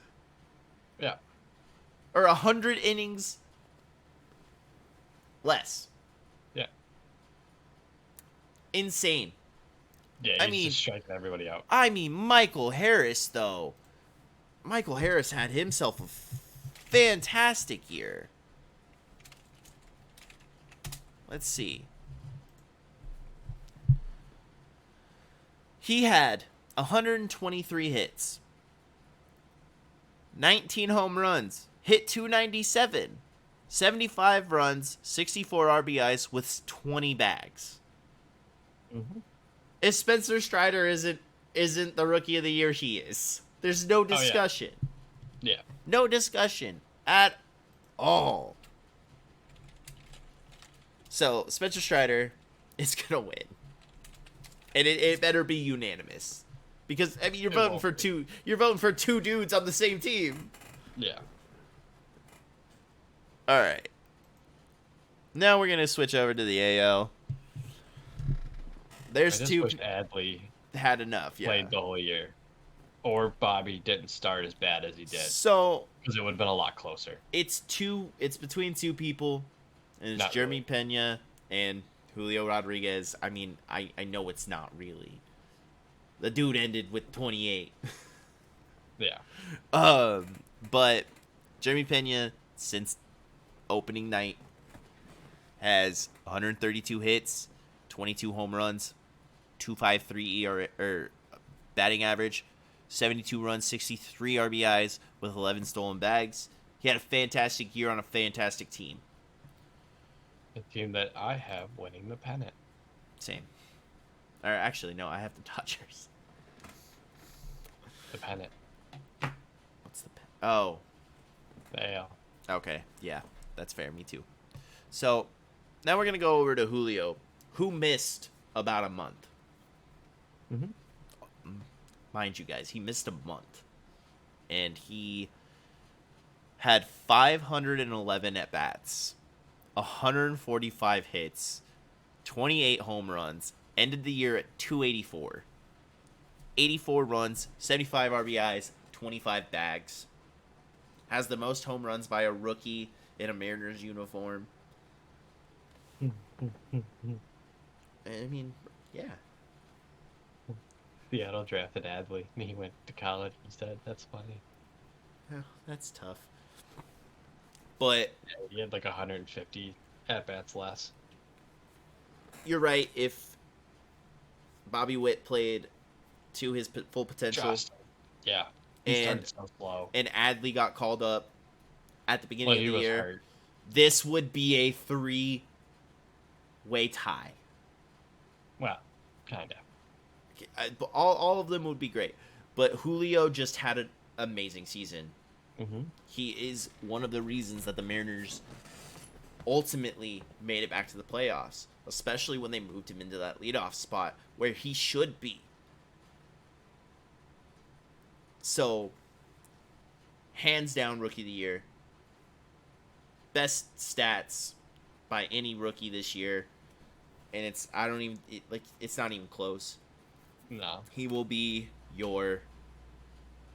Speaker 2: Yeah.
Speaker 1: Or 100 innings less.
Speaker 2: Yeah.
Speaker 1: Insane.
Speaker 2: Yeah, he's just striking everybody out.
Speaker 1: I mean, Michael Harris, though. Michael Harris had himself a fantastic year. Let's see. He had 123 hits, 19 home runs, hit 297, 75 runs, 64 RBIs with 20 bags.
Speaker 2: Mm-hmm.
Speaker 1: If Spencer Strider isn't the Rookie of the Year, he is. There's no discussion.
Speaker 2: Yeah.
Speaker 1: No discussion at all. So Spencer Strider is gonna win, and it better be unanimous, because I mean you're voting for two dudes on the same team.
Speaker 2: Yeah.
Speaker 1: All right. Now we're gonna switch over to the AL. There's
Speaker 2: I just
Speaker 1: two
Speaker 2: wish Adley
Speaker 1: had enough. Yeah.
Speaker 2: played the whole year, or Bobby didn't start as bad as he did,
Speaker 1: So
Speaker 2: because it would have been a lot closer.
Speaker 1: it's between two people, and it's
Speaker 2: Not
Speaker 1: Jeremy
Speaker 2: really.
Speaker 1: Pena and Julio Rodriguez. I mean, I know it's not really. The dude ended with 28.
Speaker 2: Yeah.
Speaker 1: But Jeremy Pena, since opening night, has 132 hits, 22 home runs, 2.53 ERA or batting average, 72 runs, 63 RBIs with 11 stolen bags. He had a fantastic year on a fantastic team.
Speaker 2: The team that I have winning the pennant.
Speaker 1: Same. Or actually, no, I have the Dodgers.
Speaker 2: The pennant.
Speaker 1: What's the Oh,
Speaker 2: The AL.
Speaker 1: okay. Yeah, that's fair. Me too. So, now we're going to go over to Julio, who missed about a month.
Speaker 2: Mm-hmm.
Speaker 1: Mind you guys, he missed a month. And he had 511 at-bats, 145 hits, 28 home runs, ended the year at 284. 84 runs, 75 RBIs, 25 bags. Has the most home runs by a rookie in a Mariners uniform. I mean, yeah.
Speaker 2: Seattle drafted Adley, and he went to college instead. That's funny.
Speaker 1: Well, that's tough. But
Speaker 2: He had like 150 at-bats less.
Speaker 1: you're right. If Bobby Witt played to his full potential,
Speaker 2: Yeah. He
Speaker 1: and
Speaker 2: started so slow.
Speaker 1: and Adley got called up at the beginning
Speaker 2: Well,
Speaker 1: of
Speaker 2: he
Speaker 1: the
Speaker 2: was
Speaker 1: year,
Speaker 2: hurt.
Speaker 1: this would be a 3-way tie.
Speaker 2: Well, kind of.
Speaker 1: All of them would be great. But Julio just had an amazing season.
Speaker 2: Mm-hmm.
Speaker 1: He is one of the reasons that the Mariners ultimately made it back to the playoffs, especially when they moved him into that leadoff spot where he should be. So, hands down, Rookie of the Year. Best stats by any rookie this year, and it's not even close.
Speaker 2: No.
Speaker 1: He will be your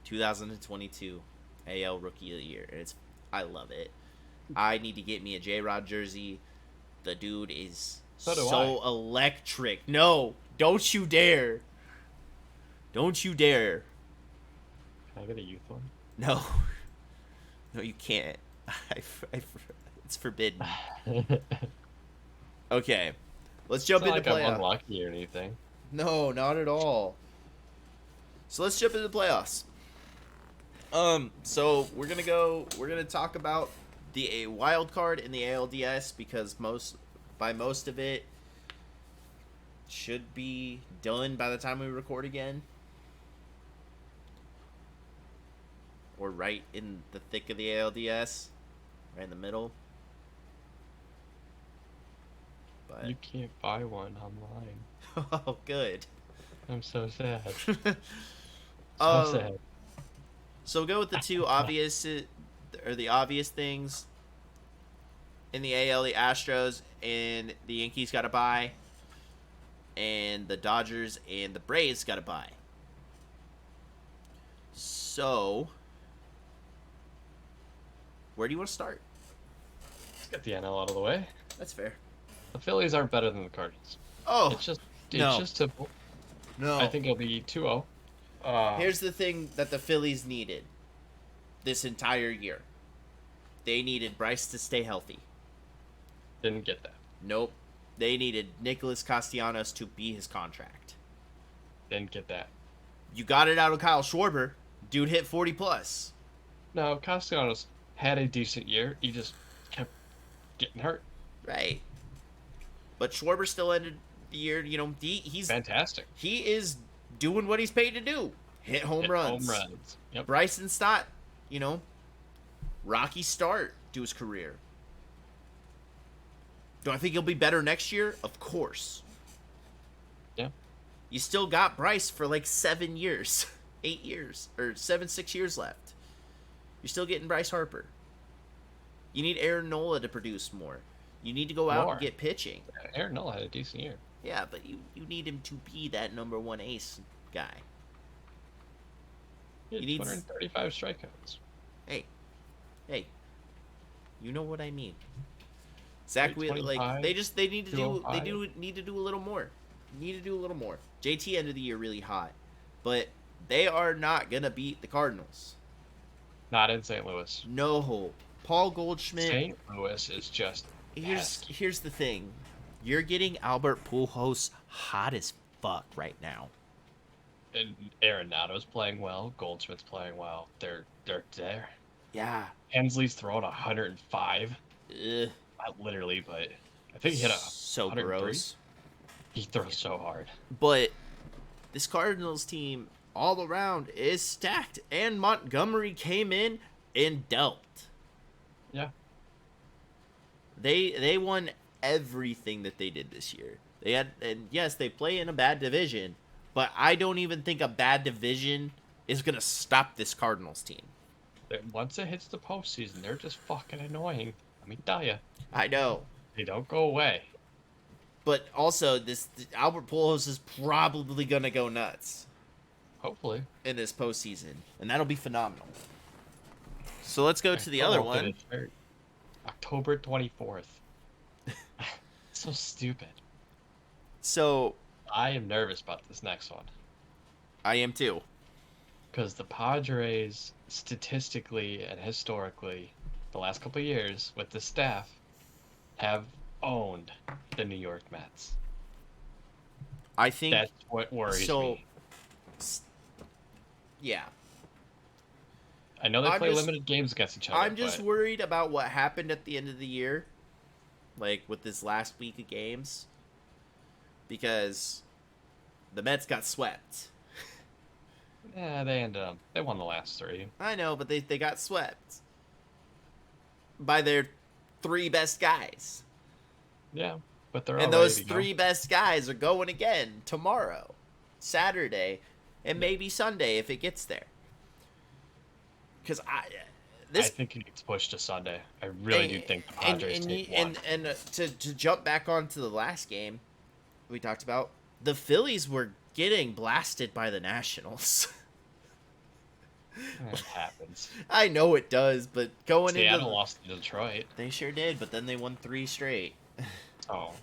Speaker 1: 2022 AL Rookie of the Year, and I love it. I need to get me a J-Rod jersey. The dude is so electric. No, don't you dare. Don't you dare.
Speaker 2: Can I get a youth one?
Speaker 1: No. No, you can't. It's forbidden. Okay. Let's jump into
Speaker 2: playoffs. I'm
Speaker 1: playoffs.
Speaker 2: unlucky or anything.
Speaker 1: No, not at all. So let's jump into the playoffs. So we're gonna talk about the wild card in the ALDS because most of it should be done by the time we record again. Or right in the thick of the ALDS, right in the middle. But
Speaker 2: You can't buy one online.
Speaker 1: oh, good.
Speaker 2: I'm so sad.
Speaker 1: So
Speaker 2: Sad.
Speaker 1: So we'll go with the two obvious things. In the AL, the Astros and the Yankees got a bye, and the Dodgers and the Braves got a bye. So, where do you want to start?
Speaker 2: Let's get the NL out of the way.
Speaker 1: That's fair.
Speaker 2: The Phillies aren't better than the Cardinals.
Speaker 1: Oh,
Speaker 2: It's
Speaker 1: no.
Speaker 2: just typical.
Speaker 1: No.
Speaker 2: I think it'll be 2-0.
Speaker 1: Here's the thing that the Phillies needed this entire year. They needed Bryce to stay healthy.
Speaker 2: Didn't get that.
Speaker 1: Nope. They needed Nicholas Castellanos to be his contract.
Speaker 2: Didn't get that.
Speaker 1: You got it out of Kyle Schwarber. Dude hit 40 plus.
Speaker 2: No, Castellanos had a decent year. He just kept getting hurt.
Speaker 1: Right. But Schwarber still ended the year, he's
Speaker 2: Fantastic.
Speaker 1: he is doing what he's paid to do. Hit home runs.
Speaker 2: Home runs. Yep.
Speaker 1: Bryson Stott, rocky start to his career. Do I think he'll be better next year? Of course.
Speaker 2: Yeah.
Speaker 1: You still got Bryce for like 7 years, 8 years, or 6 years left. You're still getting Bryce Harper. You need Aaron Nola to produce more. You need to go out and get pitching.
Speaker 2: Aaron Nola had a decent year.
Speaker 1: Yeah, but you need him to be that number one ace guy.
Speaker 2: He had 235 strikeouts.
Speaker 1: Hey, you know what I mean. Zach Wheeler, they need to do a little more. JT ended the year really hot, but they are not gonna beat the Cardinals.
Speaker 2: Not in St. Louis.
Speaker 1: No hope. Paul Goldschmidt.
Speaker 2: St. Louis is just.
Speaker 1: Here's the thing. You're getting Albert Pujols hot as fuck right now.
Speaker 2: And Arenado's playing well. Goldschmidt's playing well. They're there.
Speaker 1: Yeah.
Speaker 2: Hensley's throwing 105.
Speaker 1: Ugh.
Speaker 2: Not literally, but I think he hit
Speaker 1: so
Speaker 2: 103.
Speaker 1: gross.
Speaker 2: He throws so hard.
Speaker 1: But this Cardinals team all around is stacked, and Montgomery came in and dealt.
Speaker 2: Yeah.
Speaker 1: They won everything that they did this year. And yes, they play in a bad division, but I don't even think a bad division is gonna stop this Cardinals team.
Speaker 2: Once it hits the postseason, they're just fucking annoying. Let me tell you.
Speaker 1: I know.
Speaker 2: They don't go away.
Speaker 1: But also, Albert Pujols is probably gonna go nuts
Speaker 2: Hopefully.
Speaker 1: in this postseason, and that'll be phenomenal. So let's go to the other one.
Speaker 2: October 24th. So stupid.
Speaker 1: So
Speaker 2: I am nervous about this next one.
Speaker 1: I am too.
Speaker 2: Because the Padres, statistically and historically, the last couple of years with the staff, have owned the New York Mets.
Speaker 1: I think
Speaker 2: That's what worries me.
Speaker 1: Yeah.
Speaker 2: I know they play limited games against each other.
Speaker 1: I'm just worried about what happened at the end of the year, like with this last week of games, because The Mets got swept.
Speaker 2: Yeah, they won the last 3.
Speaker 1: I know, but they got swept by their 3 best guys.
Speaker 2: Yeah, but they're all
Speaker 1: And
Speaker 2: ready
Speaker 1: those
Speaker 2: to go.
Speaker 1: 3 best guys are going again tomorrow, Saturday, and maybe Sunday if it gets there. Because
Speaker 2: I think it gets pushed to Sunday. I really do think the Padres take one.
Speaker 1: And to jump back onto the last game we talked about, the Phillies were getting blasted by the Nationals.
Speaker 2: It happens.
Speaker 1: I know it does, but
Speaker 2: Seattle lost to Detroit.
Speaker 1: They sure did, but then they won 3 straight.
Speaker 2: Oh.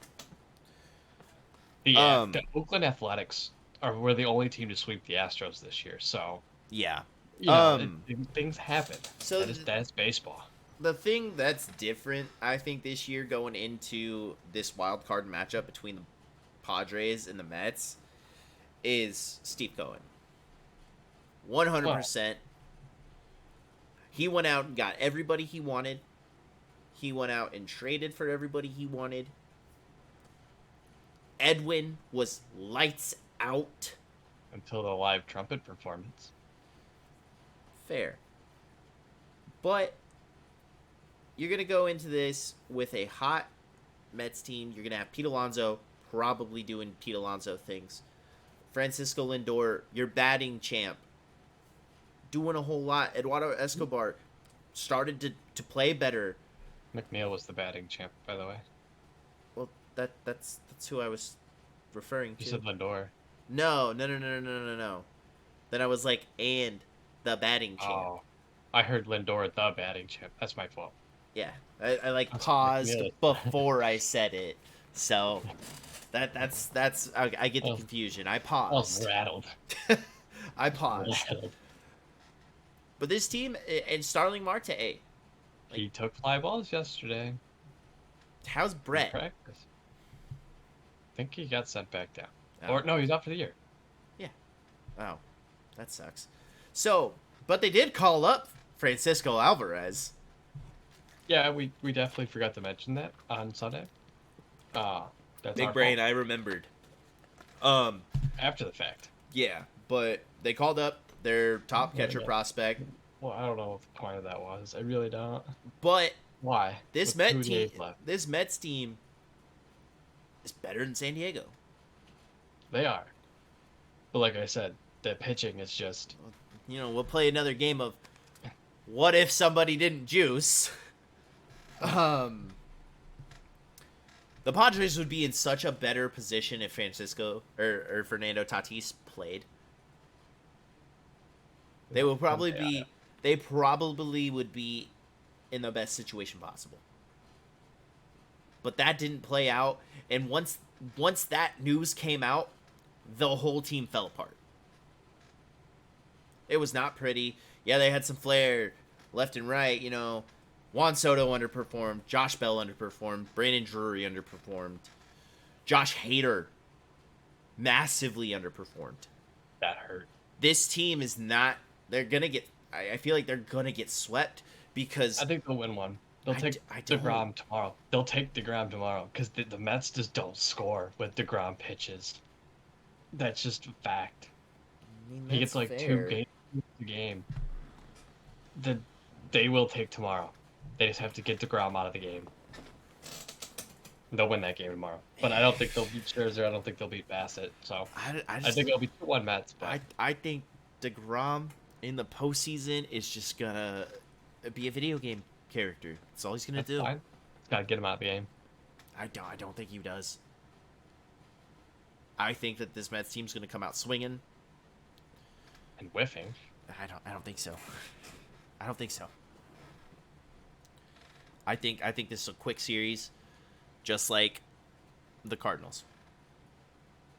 Speaker 2: Yeah, the Oakland Athletics were the only team to sweep the Astros this year, so
Speaker 1: yeah.
Speaker 2: Things happen.
Speaker 1: So
Speaker 2: that is baseball.
Speaker 1: The thing that's different, I think, this year going into this wild card matchup between the Padres and the Mets is Steve Cohen. 100%. He went out and got everybody he wanted. He went out and traded for everybody he wanted. Edwin was lights out.
Speaker 2: Until the live trumpet performance.
Speaker 1: Fair. But you're going to go into this with a hot Mets team. You're going to have Pete Alonso probably doing Pete Alonso things. Francisco Lindor, your batting champ, doing a whole lot. Eduardo Escobar started to play better.
Speaker 2: McNeil was the batting champ, by the way.
Speaker 1: Well, that's who I was referring to.
Speaker 2: You said Lindor.
Speaker 1: No. Then I was like, and the batting champ.
Speaker 2: Oh, I heard Lindor the batting champ. That's my fault.
Speaker 1: Yeah, I like paused before I said it, so that's I get the confusion. I paused.
Speaker 2: I was rattled.
Speaker 1: I paused. But this team and Starling Marte,
Speaker 2: he took fly balls yesterday.
Speaker 1: How's Brett?
Speaker 2: Practice. I think he got sent back down.
Speaker 1: Oh.
Speaker 2: Or no, he's out for the year.
Speaker 1: Yeah. Oh, that sucks. So, but they did call up Francisco Alvarez.
Speaker 2: Yeah, we definitely forgot to mention that on Sunday. That's
Speaker 1: Big brain, I remembered.
Speaker 2: After the fact.
Speaker 1: Yeah, but they called up their top catcher prospect.
Speaker 2: Well, I don't know what the point of that was. I really don't.
Speaker 1: But
Speaker 2: why?
Speaker 1: This Mets team is better than San Diego.
Speaker 2: They are. But like I said, the pitching is just...
Speaker 1: we'll play another game of what if somebody didn't juice. The Padres would be in such a better position if Francisco or Fernando Tatis played. They will probably be. They probably would be in the best situation possible. But that didn't play out, and once that news came out, the whole team fell apart. It was not pretty. Yeah, they had some flair left and right. Juan Soto underperformed. Josh Bell underperformed. Brandon Drury underperformed. Josh Hader massively underperformed.
Speaker 2: That hurt.
Speaker 1: This team is not... They're going to get... I feel like they're going to get swept because...
Speaker 2: I think they'll win one. They'll take DeGrom tomorrow. They'll take DeGrom tomorrow because the Mets just don't score with DeGrom pitches. That's just a fact. He gets like fair. 2 games a game. They will take tomorrow. They just have to get DeGrom out of the game. They'll win that game tomorrow. But I don't think they'll beat Scherzer. I don't think they'll beat Bassett. So I think it'll be 2-1 Mets. But
Speaker 1: I think DeGrom in the postseason is just going to be a video game character. That's all he's going to do.
Speaker 2: Fine. Got to get him out of the game.
Speaker 1: I don't think he does. I think that this Mets team's going to come out swinging.
Speaker 2: And whiffing.
Speaker 1: I don't think so. I don't think so. I think this is a quick series, just like the Cardinals.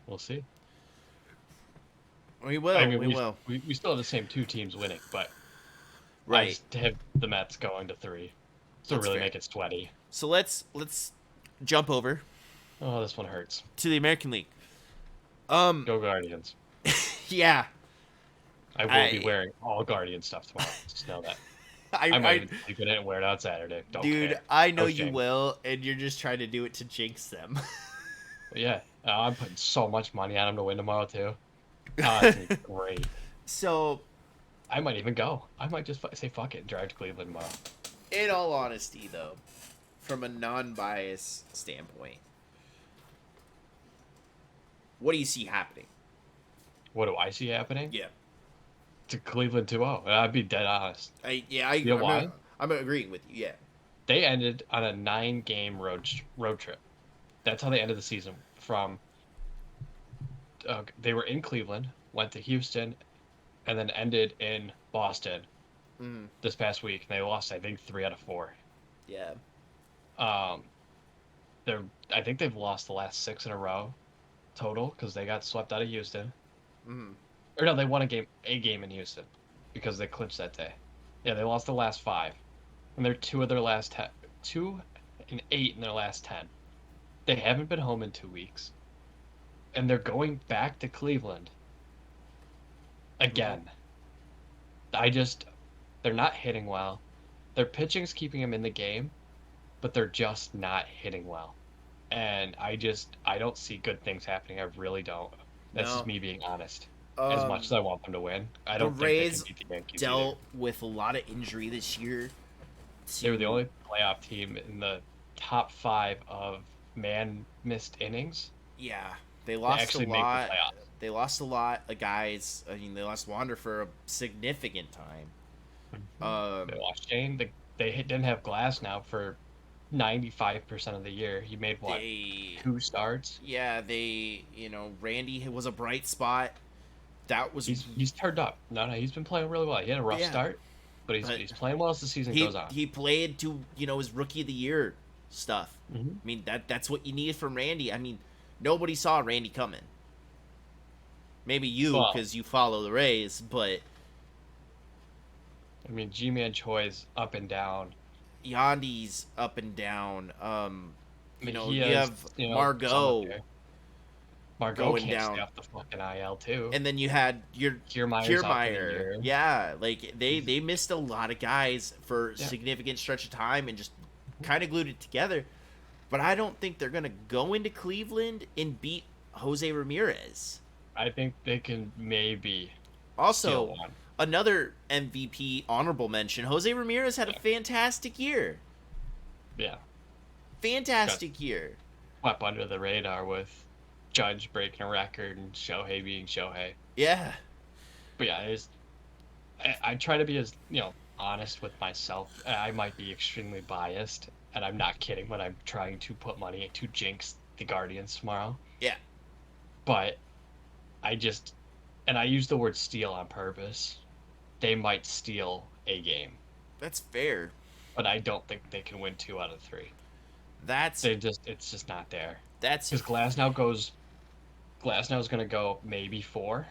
Speaker 2: We'll see.
Speaker 1: We will. We will.
Speaker 2: We still have the same 2 teams winning, but
Speaker 1: right.
Speaker 2: I just have the Mets going to 3. So that's really fair. Make it sweaty.
Speaker 1: So let's jump over.
Speaker 2: Oh, this one hurts.
Speaker 1: To the American League.
Speaker 2: Go Guardians.
Speaker 1: Yeah.
Speaker 2: I will be wearing all Guardian stuff tomorrow. Just know that. I might even sleep in it and wear it out Saturday. Don't
Speaker 1: dude,
Speaker 2: care.
Speaker 1: I know you will, and you're just trying to do it to jinx them.
Speaker 2: Yeah, I'm putting so much money on him to win tomorrow too. Oh, it's gonna be great.
Speaker 1: So,
Speaker 2: I might even go. I might just say fuck it and drive to Cleveland tomorrow.
Speaker 1: in all honesty, though, from a non-biased standpoint, what do you see happening?
Speaker 2: What do I see happening?
Speaker 1: Yeah,
Speaker 2: To Cleveland 2-0. I'd be dead honest. You know why?
Speaker 1: I'm agreeing with you. Yeah.
Speaker 2: They ended on a 9-game road trip. That's how they ended the season. They were in Cleveland, went to Houston, and then ended in Boston
Speaker 1: Mm,
Speaker 2: this past week. And they lost, I think, 3 out of 4.
Speaker 1: yeah.
Speaker 2: Um, I think they've lost the last 6 in a row total because they got swept out of Houston.
Speaker 1: Mm,
Speaker 2: Or no, they won a game in Houston because they clinched that day. Yeah, they lost the last 5, and they're 2 and 8 in their last 10. They haven't been home in 2 weeks, and they're going back to Cleveland again. They're not hitting well. Their pitching's keeping them in the game, but they're just not hitting well. And I don't see good things happening. I really don't. That's just
Speaker 1: no.
Speaker 2: me being honest. As much
Speaker 1: Um,
Speaker 2: as I want them to win, I
Speaker 1: the
Speaker 2: don't think they can
Speaker 1: Rays
Speaker 2: beat the Yankees either.
Speaker 1: dealt with a lot of injury this year.
Speaker 2: They were the
Speaker 1: To
Speaker 2: only playoff team in the top 5 of man missed innings
Speaker 1: Yeah, they
Speaker 2: to
Speaker 1: lost a
Speaker 2: actually make the
Speaker 1: lot.
Speaker 2: playoffs.
Speaker 1: They lost a lot of guys. I mean, they lost Wander for a significant time.
Speaker 2: They
Speaker 1: Um,
Speaker 2: lost Shane. Didn't have Glass now for 95% of the year. He made what,
Speaker 1: they
Speaker 2: 2 starts?
Speaker 1: Yeah, Randy was a bright spot. That was
Speaker 2: He's turned up. No, he's been playing really well. He had a rough
Speaker 1: Yeah,
Speaker 2: start, but
Speaker 1: but
Speaker 2: he's playing well as the season
Speaker 1: he
Speaker 2: goes on.
Speaker 1: he played to his rookie of the year stuff.
Speaker 2: Hmm.
Speaker 1: I mean that's what you need from Randy. I mean, nobody saw Randy coming. Maybe you
Speaker 2: Well,
Speaker 1: because you follow the Rays, but
Speaker 2: I mean, G-Man Choi's up and down.
Speaker 1: Yandi's up and down.
Speaker 2: I mean, he
Speaker 1: You
Speaker 2: has,
Speaker 1: have
Speaker 2: some up
Speaker 1: Margot
Speaker 2: there. Margot
Speaker 1: going
Speaker 2: can't stay
Speaker 1: down,
Speaker 2: off the fucking IL too.
Speaker 1: and then you had your
Speaker 2: Kiermaier's out for the
Speaker 1: Kiermaier.
Speaker 2: year.
Speaker 1: Yeah, like they missed a lot of guys for a
Speaker 2: Yeah.
Speaker 1: significant stretch of time and just kind of glued it together. But I don't think they're gonna go into Cleveland and beat Jose Ramirez.
Speaker 2: I think they can maybe steal
Speaker 1: Also,
Speaker 2: one.
Speaker 1: another MVP honorable mention: Jose Ramirez had a
Speaker 2: Yeah.
Speaker 1: fantastic year.
Speaker 2: Yeah. Got
Speaker 1: Fantastic year.
Speaker 2: swept under the radar with Judge breaking a record and Shohei being Shohei.
Speaker 1: Yeah.
Speaker 2: But yeah, I try to be as, honest with myself. I might be extremely biased, and I'm not kidding when I'm trying to put money to jinx the Guardians tomorrow.
Speaker 1: Yeah.
Speaker 2: But and I use the word steal on purpose. They might steal a game,
Speaker 1: That's fair.
Speaker 2: but I don't think they can win 2 out of 3.
Speaker 1: That's
Speaker 2: It's just not there.
Speaker 1: that's
Speaker 2: Because Glasnow's going to go maybe 4.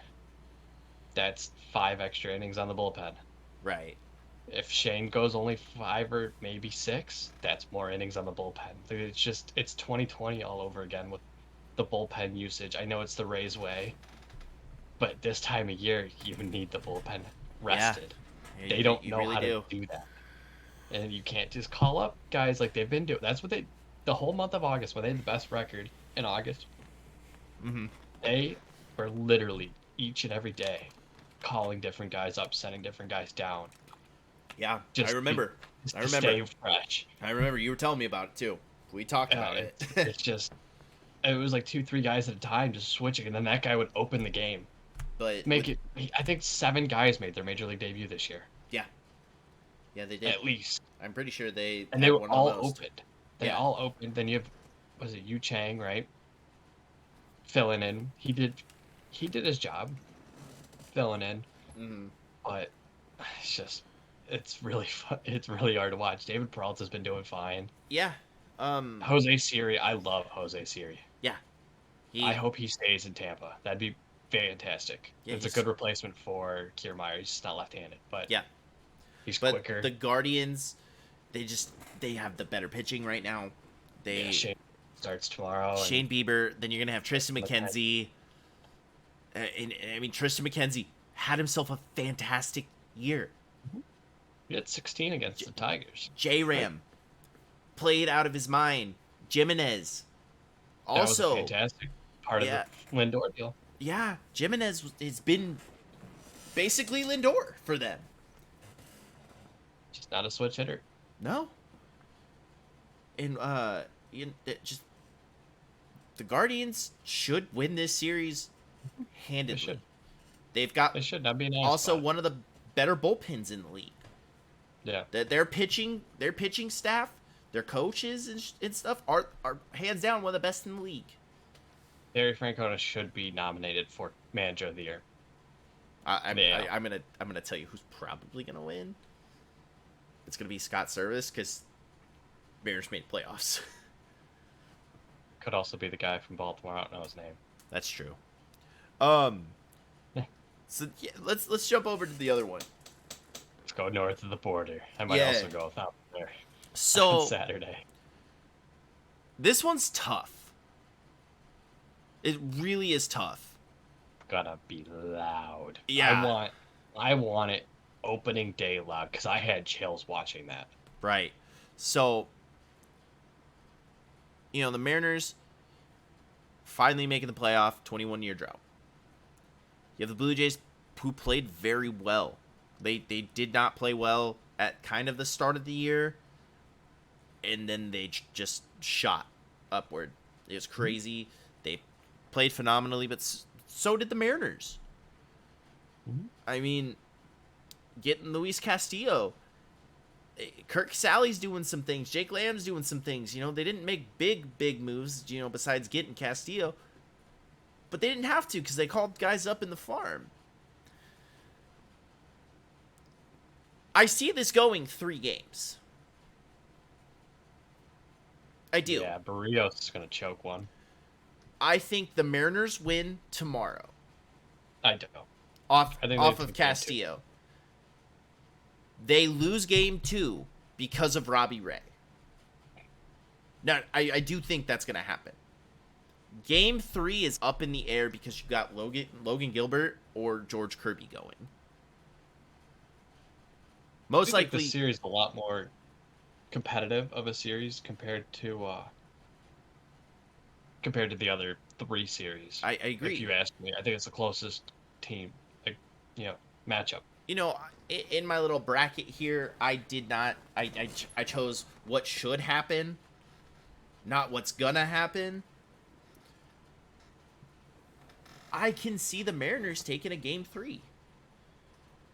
Speaker 2: That's 5 extra innings on the bullpen.
Speaker 1: right.
Speaker 2: If Shane goes only 5 or maybe 6, that's more innings on the bullpen. It's 2020 all over again with the bullpen usage. I know it's the Rays way, but this time of year, you need the bullpen rested. They don't
Speaker 1: You
Speaker 2: know
Speaker 1: really
Speaker 2: how
Speaker 1: do.
Speaker 2: to do that. And you can't just call up guys like they've been doing. That's what the whole month of August, when they had the best record in August,
Speaker 1: Mm-hmm.
Speaker 2: they were literally each and every day calling different guys up, sending different guys down.
Speaker 1: Yeah,
Speaker 2: Just
Speaker 1: I remember.
Speaker 2: Just
Speaker 1: I
Speaker 2: to
Speaker 1: remember.
Speaker 2: stay fresh.
Speaker 1: I remember you were telling me about it too. We talked about it.
Speaker 2: It's just, it was like 2, 3 guys at a time just switching, and then that guy would open the game.
Speaker 1: But
Speaker 2: I think 7 guys made their major league debut this year,
Speaker 1: yeah, they did.
Speaker 2: at least.
Speaker 1: I'm pretty sure they
Speaker 2: And
Speaker 1: had
Speaker 2: they were
Speaker 1: one
Speaker 2: all
Speaker 1: of the most.
Speaker 2: opened. They
Speaker 1: Yeah.
Speaker 2: all opened. Then you have, was it Yu Chang, right? Filling in. He did his job, filling in.
Speaker 1: Mm-hmm.
Speaker 2: But it's really fun. It's really hard to watch. David Peralta's been doing fine.
Speaker 1: Yeah.
Speaker 2: Jose Siri, I love Jose Siri.
Speaker 1: He.
Speaker 2: I hope he stays in Tampa. That'd be fantastic.
Speaker 1: Yeah,
Speaker 2: It's a good replacement for Kiermaier. He's just not left-handed, but
Speaker 1: Yeah.
Speaker 2: he's
Speaker 1: But
Speaker 2: quicker.
Speaker 1: the Guardians, they have the better pitching right now. They
Speaker 2: Shane starts tomorrow. and
Speaker 1: Shane Bieber. Then you're gonna have Tristan
Speaker 2: Okay.
Speaker 1: McKenzie. And I mean, Tristan McKenzie had himself a fantastic year.
Speaker 2: He had 16 against the Tigers.
Speaker 1: J Ram played out of his mind. Jimenez
Speaker 2: That was a
Speaker 1: Also,
Speaker 2: fantastic part of
Speaker 1: yeah,
Speaker 2: the Lindor deal.
Speaker 1: yeah, Jimenez has been basically Lindor for them.
Speaker 2: Just not a switch hitter.
Speaker 1: No, and just the Guardians should win this series
Speaker 2: They
Speaker 1: handedly.
Speaker 2: should.
Speaker 1: They've got
Speaker 2: They should not be an ass
Speaker 1: also
Speaker 2: spot.
Speaker 1: one of the better bullpens in the league.
Speaker 2: Yeah.
Speaker 1: Their pitching staff, their coaches and stuff are hands down one of the best in the league.
Speaker 2: Terry Francona should be nominated for Manager of the Year.
Speaker 1: I'm gonna tell you who's probably gonna win. It's gonna be Scott Service because Mariners made playoffs.
Speaker 2: Could also be the guy from Baltimore. I don't know his name.
Speaker 1: That's true. So yeah, let's jump over to the other one.
Speaker 2: Let's go north of the border. I might
Speaker 1: Yeah.
Speaker 2: also go south there
Speaker 1: So
Speaker 2: on Saturday.
Speaker 1: this one's tough. It really is tough.
Speaker 2: Gonna be loud.
Speaker 1: Yeah.
Speaker 2: I want it opening day loud because I had chills watching that.
Speaker 1: Right. So, the Mariners finally making the playoff, 21-year drought. You have the Blue Jays who played very well. They did not play well at kind of the start of the year, and then they just shot upward. It was crazy. They played phenomenally, but so did the Mariners.
Speaker 2: Mhm.
Speaker 1: I mean, getting Luis Castillo. Kirk Sally's doing some things. Jake Lamb's doing some things. They didn't make big moves, besides getting Castillo. But they didn't have to because they called guys up in the farm. I see this going 3 games. I do.
Speaker 2: Yeah, Barrios is gonna choke one.
Speaker 1: I think the Mariners win tomorrow.
Speaker 2: I don't.
Speaker 1: Off
Speaker 2: I think
Speaker 1: of
Speaker 2: they take
Speaker 1: Castillo. They lose game 2 because of Robbie Ray. Now, I do think that's going to happen. Game 3 is up in the air because you got Logan Gilbert or George Kirby going. Most
Speaker 2: I think
Speaker 1: likely,
Speaker 2: the series is a lot more competitive of a series compared to the other 3 series.
Speaker 1: I agree.
Speaker 2: If you ask me, I think it's the closest team, matchup.
Speaker 1: In my little bracket here, I did not. I chose what should happen, not what's gonna happen. I can see the Mariners taking a game 3.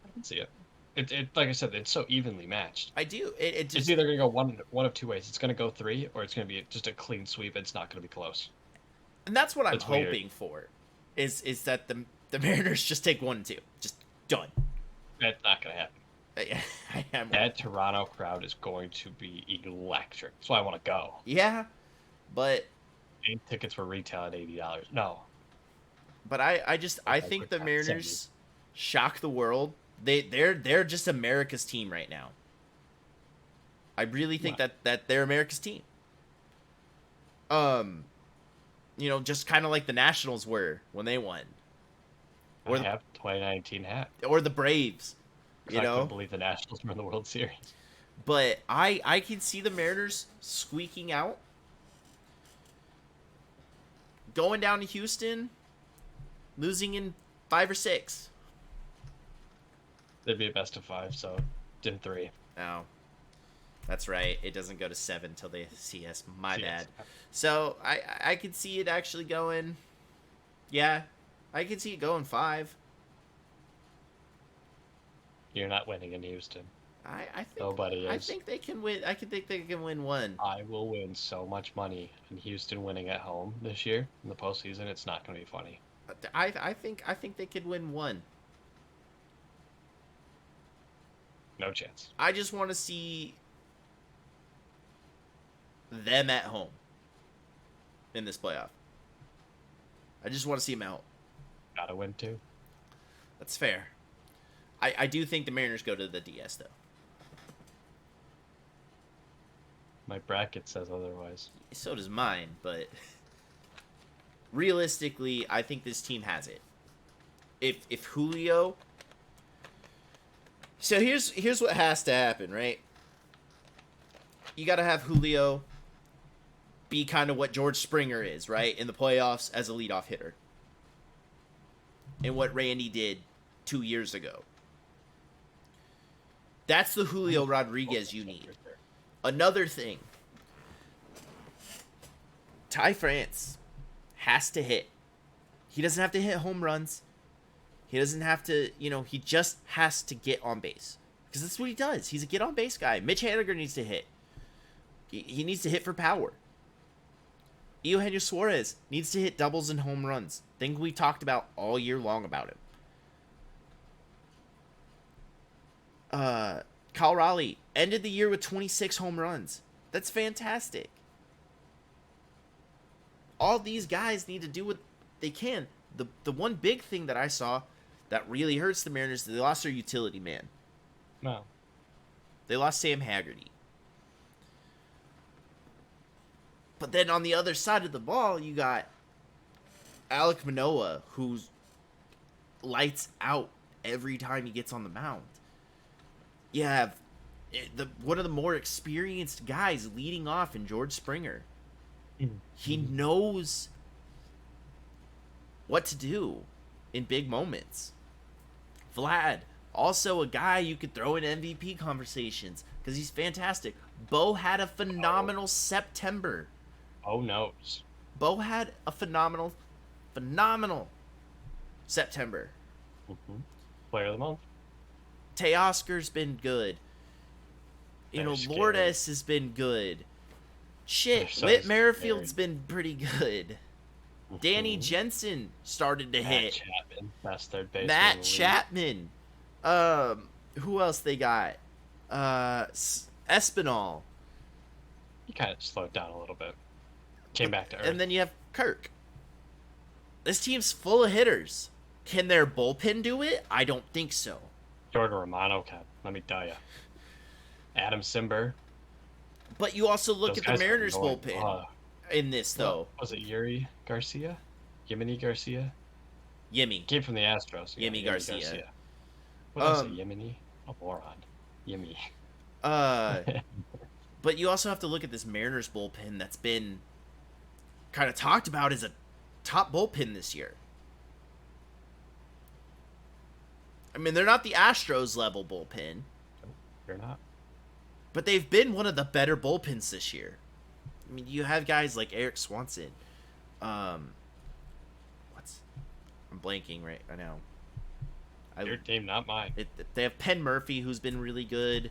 Speaker 2: I can see it. It like I said, it's so evenly matched.
Speaker 1: I do.
Speaker 2: It's either gonna go one of 2 ways. It's gonna go 3, or it's gonna be just a clean sweep. It's not gonna be close.
Speaker 1: And that's what I'm
Speaker 2: That's weird.
Speaker 1: hoping for. Is that the Mariners just take 1 and 2, just done.
Speaker 2: That's not gonna happen.
Speaker 1: I am.
Speaker 2: That Toronto crowd is going to be electric. That's why I want to go.
Speaker 1: Yeah, but
Speaker 2: Tickets were retail at $80. No,
Speaker 1: I think the Mariners shock the world. They're just America's team right now. I really think that they're America's team. Just kind of like the Nationals were when they won.
Speaker 2: I have 2019 hat.
Speaker 1: Or the Braves.
Speaker 2: I couldn't believe the Nationals were in the World Series.
Speaker 1: But I can see the Mariners squeaking out. Going down to Houston, losing in 5 or 6.
Speaker 2: There'd be a best of 5, so in 3.
Speaker 1: Oh, that's right. It doesn't go to 7 till they see us. My
Speaker 2: Yes.
Speaker 1: bad. So I could see it actually going. Yeah, I could see it going 5.
Speaker 2: You're not winning in Houston.
Speaker 1: I think
Speaker 2: Nobody is.
Speaker 1: I think they can win. I think they can win 1.
Speaker 2: I will win so much money in Houston winning at home this year in the postseason. It's not going to be funny.
Speaker 1: I think they could win 1.
Speaker 2: No chance.
Speaker 1: I just want to see them at home in this playoff. I just want to see them out.
Speaker 2: Gotta win 2.
Speaker 1: That's fair. I do think the Mariners go to the DS, though.
Speaker 2: My bracket says otherwise.
Speaker 1: So does mine, but realistically, I think this team has it. If Julio... So here's what has to happen, right? You got to have Julio be kind of what George Springer is, right? In the playoffs as a leadoff hitter. And what Randy did 2 years ago. That's the Julio Rodriguez you need. Another thing. Ty France has to hit. He doesn't have to hit home runs. He doesn't have to, he just has to get on base. Because that's what he does. He's a get on base guy. Mitch Haniger needs to hit. He needs to hit for power. Eugenio Suarez needs to hit doubles and home runs. Thing we talked about all year long about him. Kyle Raleigh ended the year with 26 home runs. That's fantastic. All these guys need to do what they can. The one big thing that I saw that really hurts the Mariners is they lost their utility man.
Speaker 2: No.
Speaker 1: They lost Sam Haggerty. But then on the other side of the ball, you got Alek Manoah, who's lights out every time he gets on the mound. You have one of the more experienced guys leading off in George Springer. He knows what to do in big moments. Vlad, also a guy you could throw in MVP conversations because he's fantastic. Bo had a phenomenal September.
Speaker 2: Oh, knows.
Speaker 1: Bo had a phenomenal September.
Speaker 2: Player of the month.
Speaker 1: Teoscar's been good. Lourdes has been good. Shit, Whit Merrifield's been pretty good. Danny Jensen started to hit.
Speaker 2: Chapman, best third baseman.
Speaker 1: Matt Chapman. Who else they got? Espinal.
Speaker 2: He kind of slowed down a little bit. Came back to earth.
Speaker 1: And then you have Kirk. This team's full of hitters. Can their bullpen do it? I don't think so.
Speaker 2: Jordan Romano can, let me tell you. Adam Simber.
Speaker 1: But you also look at the Mariners bullpen in this, though.
Speaker 2: Was it Yuri Garcia? Yimini Garcia?
Speaker 1: Yimmy.
Speaker 2: Came from the Astros.
Speaker 1: Yimmy Garcia.
Speaker 2: What did I say? Yimini? A moron. Yimmy.
Speaker 1: But you also have to look at this Mariners bullpen that's been kind of talked about as a top bullpen this year. I mean, they're not the Astros level bullpen.
Speaker 2: They're not.
Speaker 1: But they've been one of the better bullpens this year. I mean, you have guys like Eric Swanson. I'm blanking right now.
Speaker 2: Your team, not mine.
Speaker 1: They have Penn Murphy, who's been really good.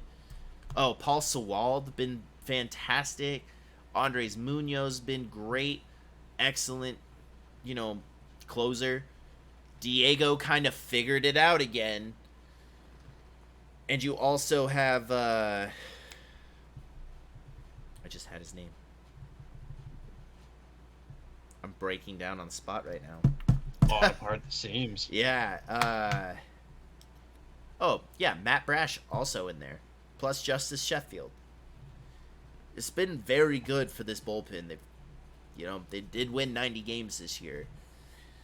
Speaker 1: Oh, Paul Sewald, been fantastic. Andres Munoz, been great. Excellent, closer. Diego kind of figured it out again. And you also have... I just had his name. I'm breaking down on the spot right now.
Speaker 2: Falling apart the seams.
Speaker 1: Yeah. Matt Brash also in there. Plus Justice Sheffield. It's been very good for this bullpen. They did win 90 games this year.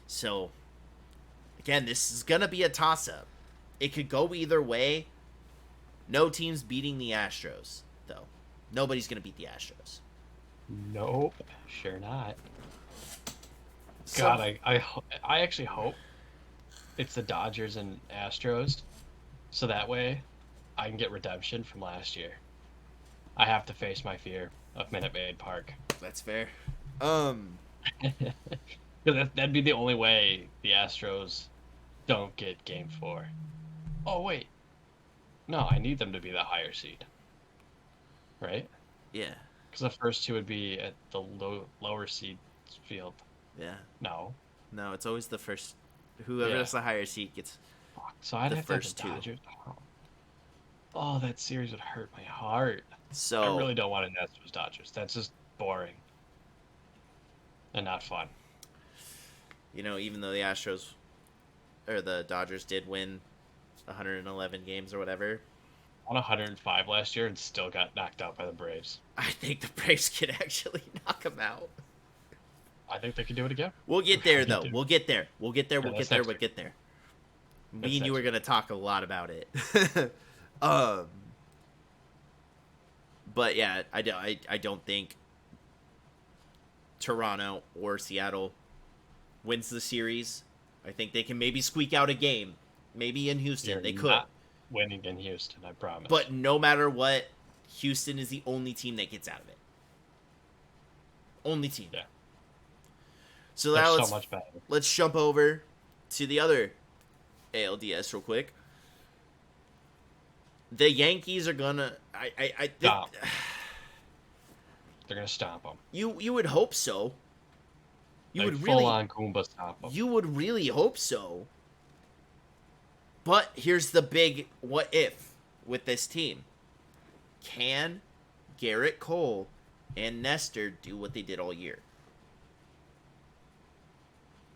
Speaker 1: So, again, this is going to be a toss-up. It could go either way. No team's beating the Astros, though. Nobody's going to beat the Astros.
Speaker 2: Nope. Sure not. God, I actually hope it's the Dodgers and Astros, so that way I can get redemption from last year. I have to face my fear of Minute Maid Park.
Speaker 1: That's fair.
Speaker 2: That'd be the only way the Astros don't get Game 4. Oh, wait. No, I need them to be the higher seed. Right?
Speaker 1: Yeah.
Speaker 2: Because the first two would be at the lower seed field.
Speaker 1: Yeah.
Speaker 2: No,
Speaker 1: it's always the first. Whoever has the higher seed gets.
Speaker 2: So I'd
Speaker 1: the
Speaker 2: have
Speaker 1: first
Speaker 2: to have the
Speaker 1: two.
Speaker 2: Dodgers. Oh, that series would hurt my heart.
Speaker 1: So
Speaker 2: I really don't want an Astros Dodgers. That's just boring and not fun.
Speaker 1: Even though the Astros or the Dodgers did win 111 games or whatever,
Speaker 2: Won 105 last year and still got knocked out by the Braves.
Speaker 1: I think the Braves could actually knock them out.
Speaker 2: I think they can do it again.
Speaker 1: We'll get there, though. We'll get there. We'll get there.
Speaker 2: Yeah,
Speaker 1: We'll
Speaker 2: that's
Speaker 1: get there.
Speaker 2: next
Speaker 1: We'll
Speaker 2: week.
Speaker 1: get there.
Speaker 2: That's
Speaker 1: Me and you
Speaker 2: next
Speaker 1: are going to talk a lot about it. But yeah, I don't think Toronto or Seattle wins the series. I think they can maybe squeak out a game. Maybe in Houston.
Speaker 2: You're
Speaker 1: They could.
Speaker 2: not winning in Houston, I promise.
Speaker 1: But no matter what, Houston is the only team that gets out of it. Only team.
Speaker 2: Yeah.
Speaker 1: So now
Speaker 2: so much better.
Speaker 1: Let's jump over to the other ALDS real quick. The Yankees are gonna.
Speaker 2: Stop. They're gonna stomp them.
Speaker 1: You would hope so. You
Speaker 2: like
Speaker 1: would
Speaker 2: full
Speaker 1: really
Speaker 2: on Goomba stomp them.
Speaker 1: You would really hope so. But here's the big what if with this team. Can Garrett Cole and Nestor do what they did all year?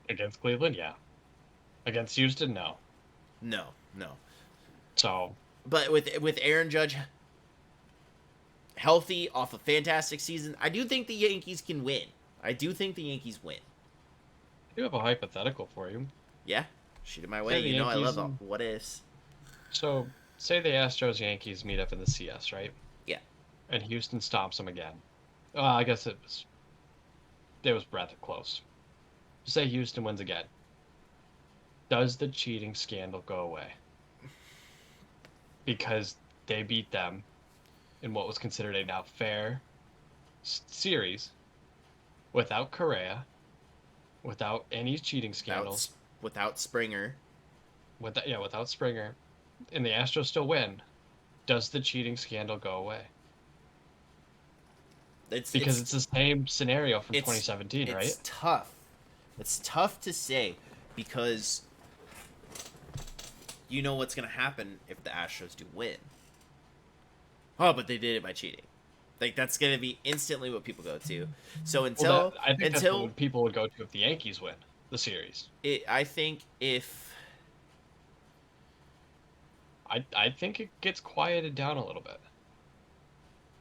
Speaker 2: Against Cleveland, yeah. Against Houston, no.
Speaker 1: No.
Speaker 2: So,
Speaker 1: but with Aaron Judge healthy off a fantastic season, I do think the Yankees can win. I do think the Yankees win.
Speaker 2: I do have a hypothetical for you.
Speaker 1: Yeah, shoot it my way. You know I love all what ifs.
Speaker 2: So, say the Astros-Yankees meet up in the CS, right?
Speaker 1: Yeah.
Speaker 2: And Houston stomps them again. I guess it was rather close. Say Houston wins again. Does the cheating scandal go away? Because they beat them in what was considered a now fair series without Correa, without any cheating scandals,
Speaker 1: without Springer.
Speaker 2: Without Springer, and the Astros still win. Does the cheating scandal go away? It's the same scenario from 2017, right?
Speaker 1: It's tough. It's tough to say because you know what's going to happen if the Astros do win. Oh, but they did it by cheating. Like, that's going to be instantly what people go to. So
Speaker 2: I think that's what people would go to if the Yankees win the series.
Speaker 1: I think
Speaker 2: I think it gets quieted down a little bit.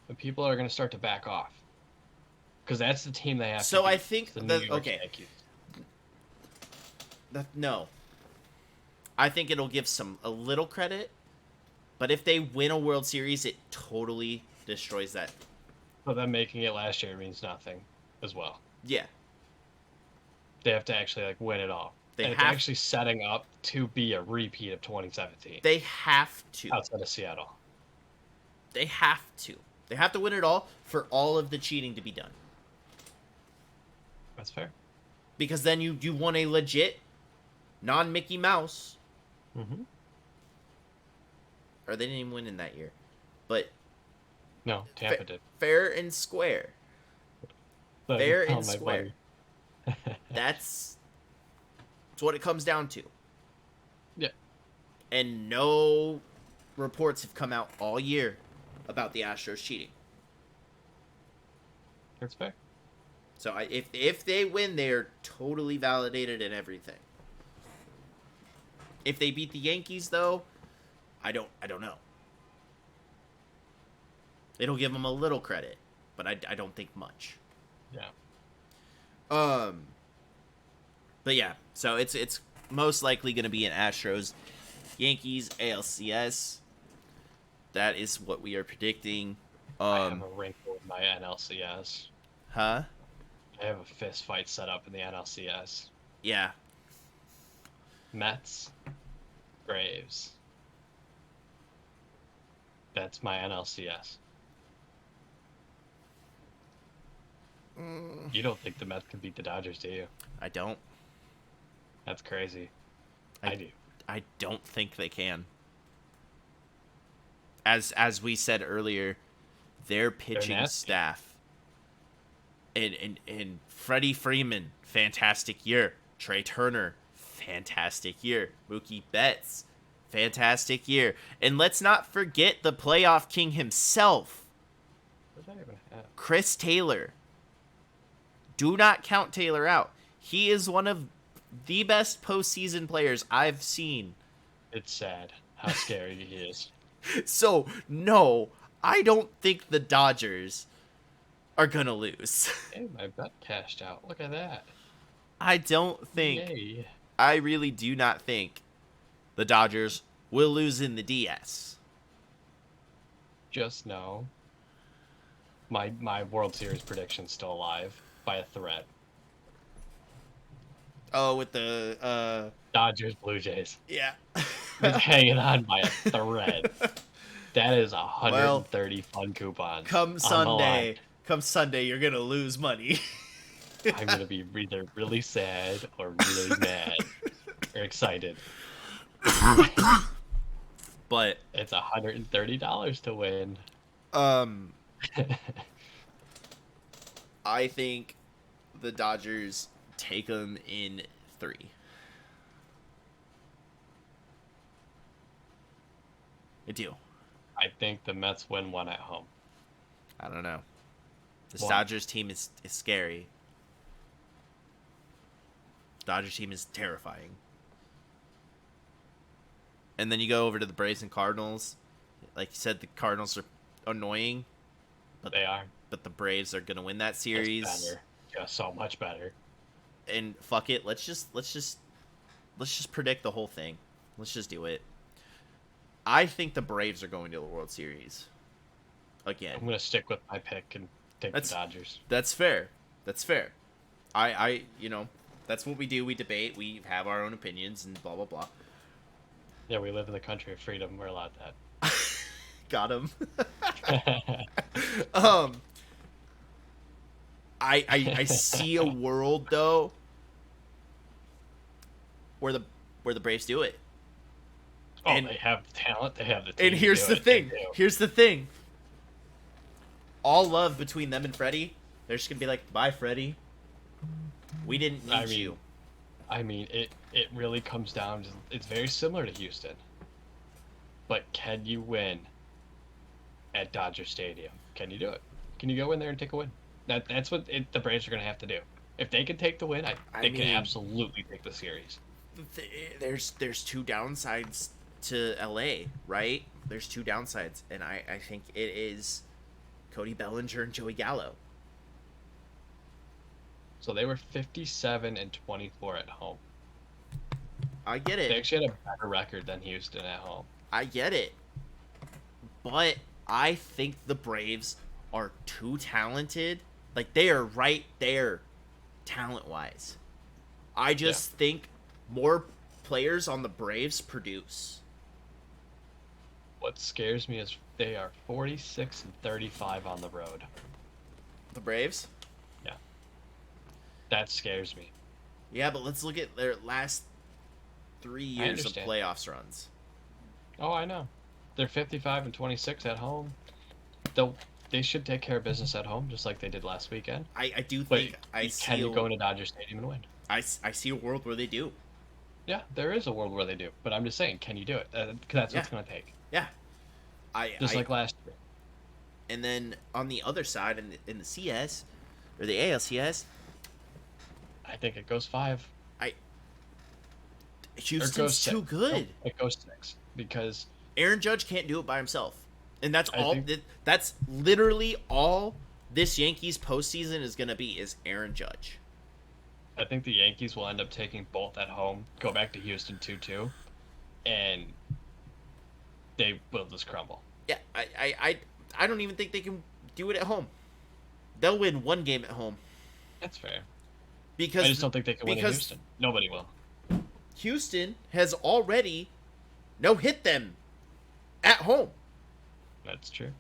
Speaker 2: And people are going to start to back off. Because that's the team they have to beat.
Speaker 1: I think
Speaker 2: the New York Yankees.
Speaker 1: No. I think it'll give a little credit, but if they win a World Series, it totally destroys that.
Speaker 2: So them making it last year means nothing as well.
Speaker 1: Yeah.
Speaker 2: They have to actually win it all. It's actually setting up to be a repeat of 2017.
Speaker 1: They have to.
Speaker 2: Outside of Seattle.
Speaker 1: They have to. They have to win it all for all of the cheating to be done.
Speaker 2: That's fair.
Speaker 1: Because then you won a legit non-Mickey Mouse.
Speaker 2: Mm-hmm.
Speaker 1: Or they didn't even win in that year. But
Speaker 2: no, Tampa did.
Speaker 1: Fair and square. Fair and square. That's what it comes down to.
Speaker 2: Yeah.
Speaker 1: And no reports have come out all year about the Astros cheating.
Speaker 2: That's fair.
Speaker 1: So if they win, they're totally validated and everything. If they beat the Yankees, though, I don't know. It'll give them a little credit, but I don't think much.
Speaker 2: Yeah.
Speaker 1: But yeah, so it's most likely going to be an Astros Yankees ALCS. That is what we are predicting.
Speaker 2: I have a wrinkle in my NLCS.
Speaker 1: Huh?
Speaker 2: I have a fist fight set up in the NLCS.
Speaker 1: Yeah.
Speaker 2: Mets, Braves. That's my NLCS. You don't think the Mets can beat the Dodgers, do you?
Speaker 1: I don't.
Speaker 2: That's crazy. I do.
Speaker 1: I don't think they can. As we said earlier, their pitching staff and Freddie Freeman, fantastic year. Trey Turner, fantastic year. Mookie Betts, fantastic year. And let's not forget the playoff king himself,
Speaker 2: What does that even have?
Speaker 1: Chris Taylor. Do not count Taylor out. He is one of the best postseason players I've seen.
Speaker 2: It's sad how scary he is.
Speaker 1: So, no, I don't think the Dodgers are going to lose.
Speaker 2: Hey, my bet cashed out. Look at that.
Speaker 1: I don't think.
Speaker 2: Yay.
Speaker 1: I really do not think the Dodgers will lose in the DS.
Speaker 2: Just know my World Series prediction's still alive. by a thread.
Speaker 1: Oh, with the
Speaker 2: Dodgers, Blue Jays.
Speaker 1: yeah.
Speaker 2: It's hanging on by a thread. That is
Speaker 1: Well,
Speaker 2: 130 fun coupons
Speaker 1: come
Speaker 2: on the line.
Speaker 1: Sunday, you're gonna lose money.
Speaker 2: I'm gonna be either really sad or really mad or excited.
Speaker 1: But
Speaker 2: It's $130 to win.
Speaker 1: I think the Dodgers take them in 3. I do.
Speaker 2: I think the Mets win 1 at home.
Speaker 1: I don't know. This
Speaker 2: 1.
Speaker 1: Dodgers team is scary. Dodgers team is terrifying. And then you go over to the Braves and Cardinals. Like you said, the Cardinals are annoying. But
Speaker 2: They are.
Speaker 1: But the Braves are gonna win that series.
Speaker 2: It's better. Yeah, so much better.
Speaker 1: And fuck it, let's just predict the whole thing. Let's just do it. I think the Braves are going to the World Series again.
Speaker 2: I'm gonna stick with my pick and take the Dodgers.
Speaker 1: That's fair. That's fair. I that's what we do. We debate. We have our own opinions and blah blah blah.
Speaker 2: Yeah, we live in the country of freedom. We're allowed that.
Speaker 1: Got him. I see a world though where the Braves do it.
Speaker 2: Oh, and they have the talent. They have the team.
Speaker 1: And here's the thing. Here's the thing. All love between them and Freddie. They're just gonna be like, "Bye, Freddie. We didn't need you."
Speaker 2: I mean, it really comes down to, it's very similar to Houston. But can you win at Dodger Stadium? Can you do it? Can you go in there and take a win? That's what the Braves are going to have to do. If they can take the win, they can absolutely take the series.
Speaker 1: There's 2 downsides to LA, right? There's 2 downsides, and I think it is Cody Bellinger and Joey Gallo.
Speaker 2: So they were 57-24 at home.
Speaker 1: I get it.
Speaker 2: They actually had a better record than Houston at home.
Speaker 1: I get it. But I think the Braves are too talented. Like, they are right there talent-wise. I just think more players on the Braves produce.
Speaker 2: What scares me is they are 46-35 on the road.
Speaker 1: The Braves?
Speaker 2: Yeah. That scares me.
Speaker 1: Yeah, but let's look at their last 3 years of playoffs runs.
Speaker 2: Oh, I know. They're 55-26 at home. They should take care of business at home, just like they did last weekend.
Speaker 1: I do think
Speaker 2: can you go into Dodger Stadium and win?
Speaker 1: I see a world where they do.
Speaker 2: Yeah, there is a world where they do. But I'm just saying, can you do it? Because that's what it's going to take.
Speaker 1: Yeah.
Speaker 2: Like last year.
Speaker 1: And then on the other side, in the CS, or the ALCS,
Speaker 2: I think it goes 5.
Speaker 1: Houston's too good.
Speaker 2: No, it goes 6 because
Speaker 1: Aaron Judge can't do it by himself, and that's all. That's literally all this Yankees postseason is gonna be is Aaron Judge.
Speaker 2: I think the Yankees will end up taking both at home, go back to Houston 2-2, and they will just crumble.
Speaker 1: Yeah, I don't even think they can do it at home. They'll win 1 game at home.
Speaker 2: That's fair.
Speaker 1: Because
Speaker 2: I just don't think they can win in Houston. Nobody will.
Speaker 1: Houston has already no-hit them at home.
Speaker 2: That's true.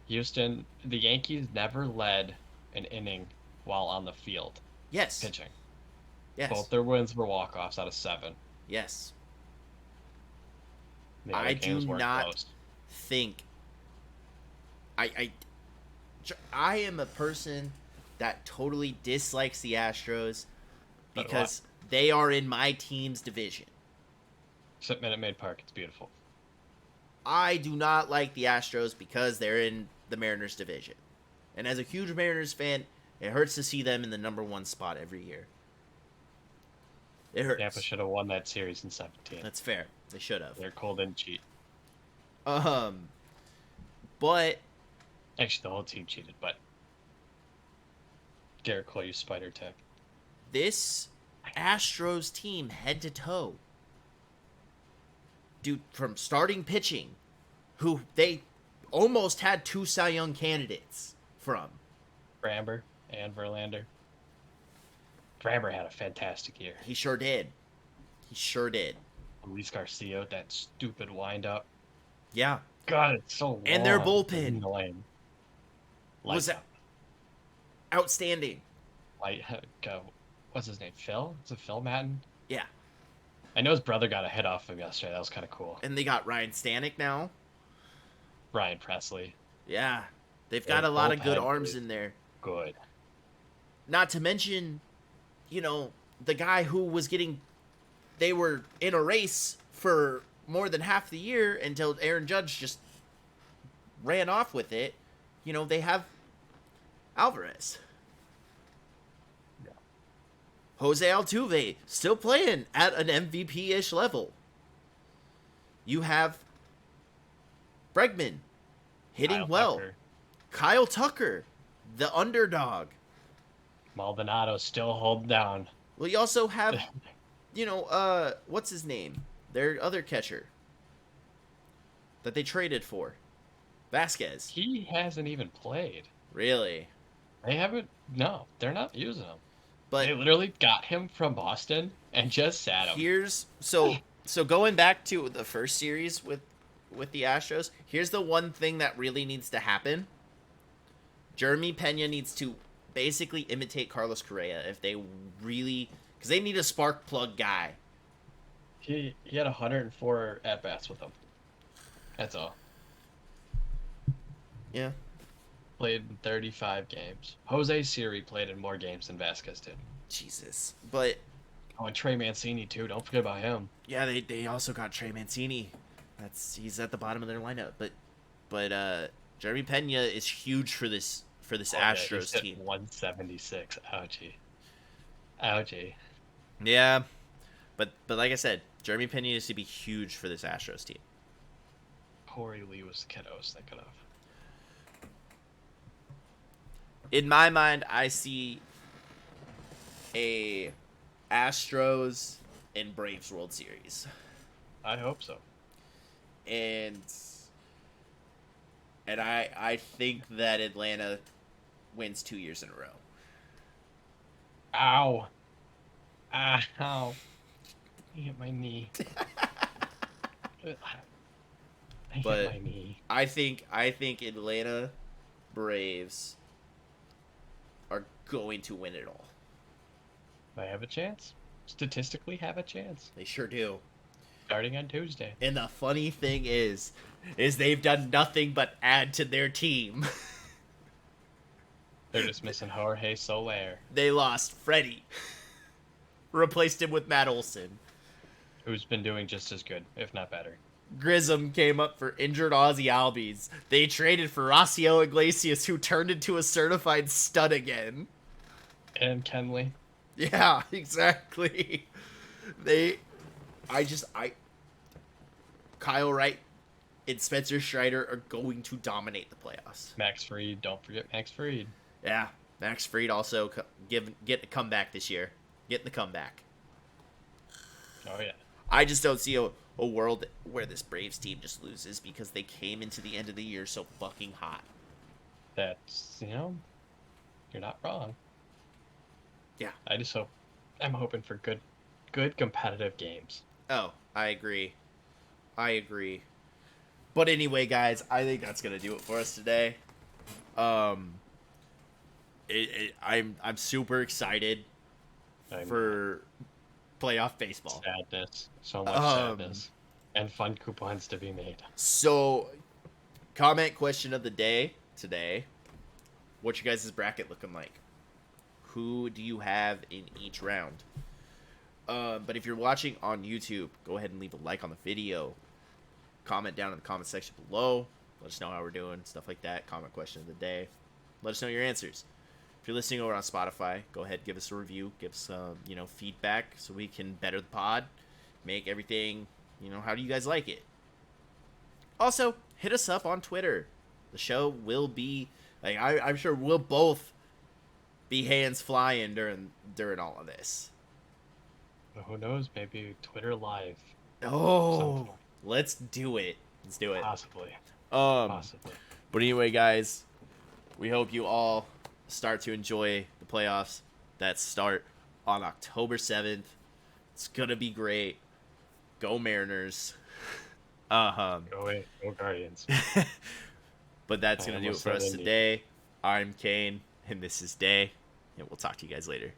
Speaker 2: Houston, the Yankees never led an inning while on the field.
Speaker 1: Yes.
Speaker 2: Pitching.
Speaker 1: Yes.
Speaker 2: Both their wins were walk-offs out of 7.
Speaker 1: Yes. I do not think... I am a person that totally dislikes the Astros because they are in my team's division.
Speaker 2: Except Minute Maid Park, it's beautiful.
Speaker 1: I do not like the Astros because they're in the Mariners division. And as a huge Mariners fan, it hurts to see them in the number 1 spot every year. It hurts.
Speaker 2: Tampa should have won that series in 17.
Speaker 1: That's fair. They should have.
Speaker 2: They're cold and cheat.
Speaker 1: But
Speaker 2: actually, the whole team cheated, but Garrett Cole used spider tech.
Speaker 1: This Astros team, head to toe, dude, from starting pitching, who they almost had 2 Cy Young candidates from.
Speaker 2: Framber and Verlander. Framber had a fantastic year.
Speaker 1: He sure did. He sure did.
Speaker 2: Luis Garcia with that stupid windup.
Speaker 1: Yeah.
Speaker 2: God, it's so long.
Speaker 1: And their bullpen
Speaker 2: in the lane.
Speaker 1: was
Speaker 2: Lights out.
Speaker 1: outstanding.
Speaker 2: What's his name? Phil? Is it Phil Madden?
Speaker 1: Yeah.
Speaker 2: I know his brother got a hit off him yesterday. That was kind of cool.
Speaker 1: And they got Ryan Stanek now.
Speaker 2: Ryan Presley.
Speaker 1: Yeah. They've got
Speaker 2: Their
Speaker 1: a lot of
Speaker 2: bullpen
Speaker 1: good arms
Speaker 2: is
Speaker 1: in there.
Speaker 2: Good.
Speaker 1: Not to mention, the guy who was they were in a race for more than half the year until Aaron Judge just ran off with it. They have Alvarez.
Speaker 2: Yeah.
Speaker 1: Jose Altuve still playing at an MVP-ish level. You have Bregman hitting
Speaker 2: Kyle
Speaker 1: well.
Speaker 2: Tucker.
Speaker 1: Kyle Tucker, the underdog.
Speaker 2: Maldonado still holding down.
Speaker 1: Well, you also have, what's his name? Their other catcher that they traded for. Vasquez.
Speaker 2: He hasn't even played.
Speaker 1: Really?
Speaker 2: They haven't. No, they're not using him.
Speaker 1: But
Speaker 2: They literally got him from Boston and just sat him.
Speaker 1: so going back to the first series with the Astros, here's the one thing that really needs to happen. Jeremy Pena needs to basically imitate Carlos Correa if they really, because they need a spark plug guy.
Speaker 2: He had 104 at bats with him. That's all.
Speaker 1: Yeah.
Speaker 2: Played in 35 games. Jose Siri played in more games than Vasquez did.
Speaker 1: Jesus. But
Speaker 2: Oh, and Trey Mancini too. Don't forget about him.
Speaker 1: yeah, they also got Trey Mancini. He's at the bottom of their lineup. But Jeremy Pena is huge for this Astros team.
Speaker 2: 176. Ouchie. Ouchie.
Speaker 1: Yeah. But like I said, Jeremy Pena needs to be huge for this Astros team.
Speaker 2: Corey Lee was the kid I was thinking of.
Speaker 1: In my mind, I see a Astros and Braves World Series.
Speaker 2: I hope so.
Speaker 1: And I think that Atlanta wins 2 years in a row.
Speaker 2: Ow. Ow. I hit my knee. I hit
Speaker 1: But
Speaker 2: my knee.
Speaker 1: I think Atlanta Braves are going to win it all.
Speaker 2: I have a chance. Statistically have a chance.
Speaker 1: They sure do.
Speaker 2: Starting on Tuesday.
Speaker 1: And the funny thing is they've done nothing but add to their team.
Speaker 2: They're just missing Jorge Soler,
Speaker 1: They lost Freddie. Replaced him with Matt Olson.
Speaker 2: who's been doing just as good, if not better.
Speaker 1: Grissom came up for injured Ozzy Albies. They traded for Raciel Iglesias, who turned into a certified stud again.
Speaker 2: And Kenley.
Speaker 1: Yeah, exactly. Kyle Wright and Spencer Strider are going to dominate the playoffs.
Speaker 2: Max Fried. Don't forget Max Fried.
Speaker 1: Yeah, Max Fried also get a comeback this year. Get the comeback.
Speaker 2: Oh, yeah.
Speaker 1: I just don't see a world where this Braves team just loses because they came into the end of the year so fucking hot.
Speaker 2: That's, you're not wrong.
Speaker 1: Yeah.
Speaker 2: I'm hoping for good competitive games.
Speaker 1: Oh, I agree. But anyway, guys, I think that's gonna do it for us today. I'm super excited for playoff baseball.
Speaker 2: Sadness. So much sadness. And fun coupons to be made.
Speaker 1: So, comment question of the day today. What's your guys' bracket looking like? Who do you have in each round? But if you're watching on YouTube, go ahead and leave a like on the video. Comment down in the comment section below. Let us know how we're doing, stuff like that. Comment question of the day. Let us know your answers. If you're listening over on Spotify, go ahead, give us a review, give us some, feedback so we can better the pod, make everything, how do you guys like it? Also, hit us up on Twitter. The show will be, I'm sure we'll both be hands flying during all of this.
Speaker 2: Well, who knows? Maybe Twitter Live.
Speaker 1: Oh, let's do it.
Speaker 2: Possibly.
Speaker 1: But anyway, guys, we hope you all start to enjoy the playoffs that start on October 7th. It's gonna be great. Go Mariners.
Speaker 2: Go Guardians.
Speaker 1: But that's
Speaker 2: I
Speaker 1: gonna do it
Speaker 2: almost
Speaker 1: for
Speaker 2: said
Speaker 1: us
Speaker 2: Indy.
Speaker 1: today. I'm Kane, and this is Day, and we'll talk to you guys later.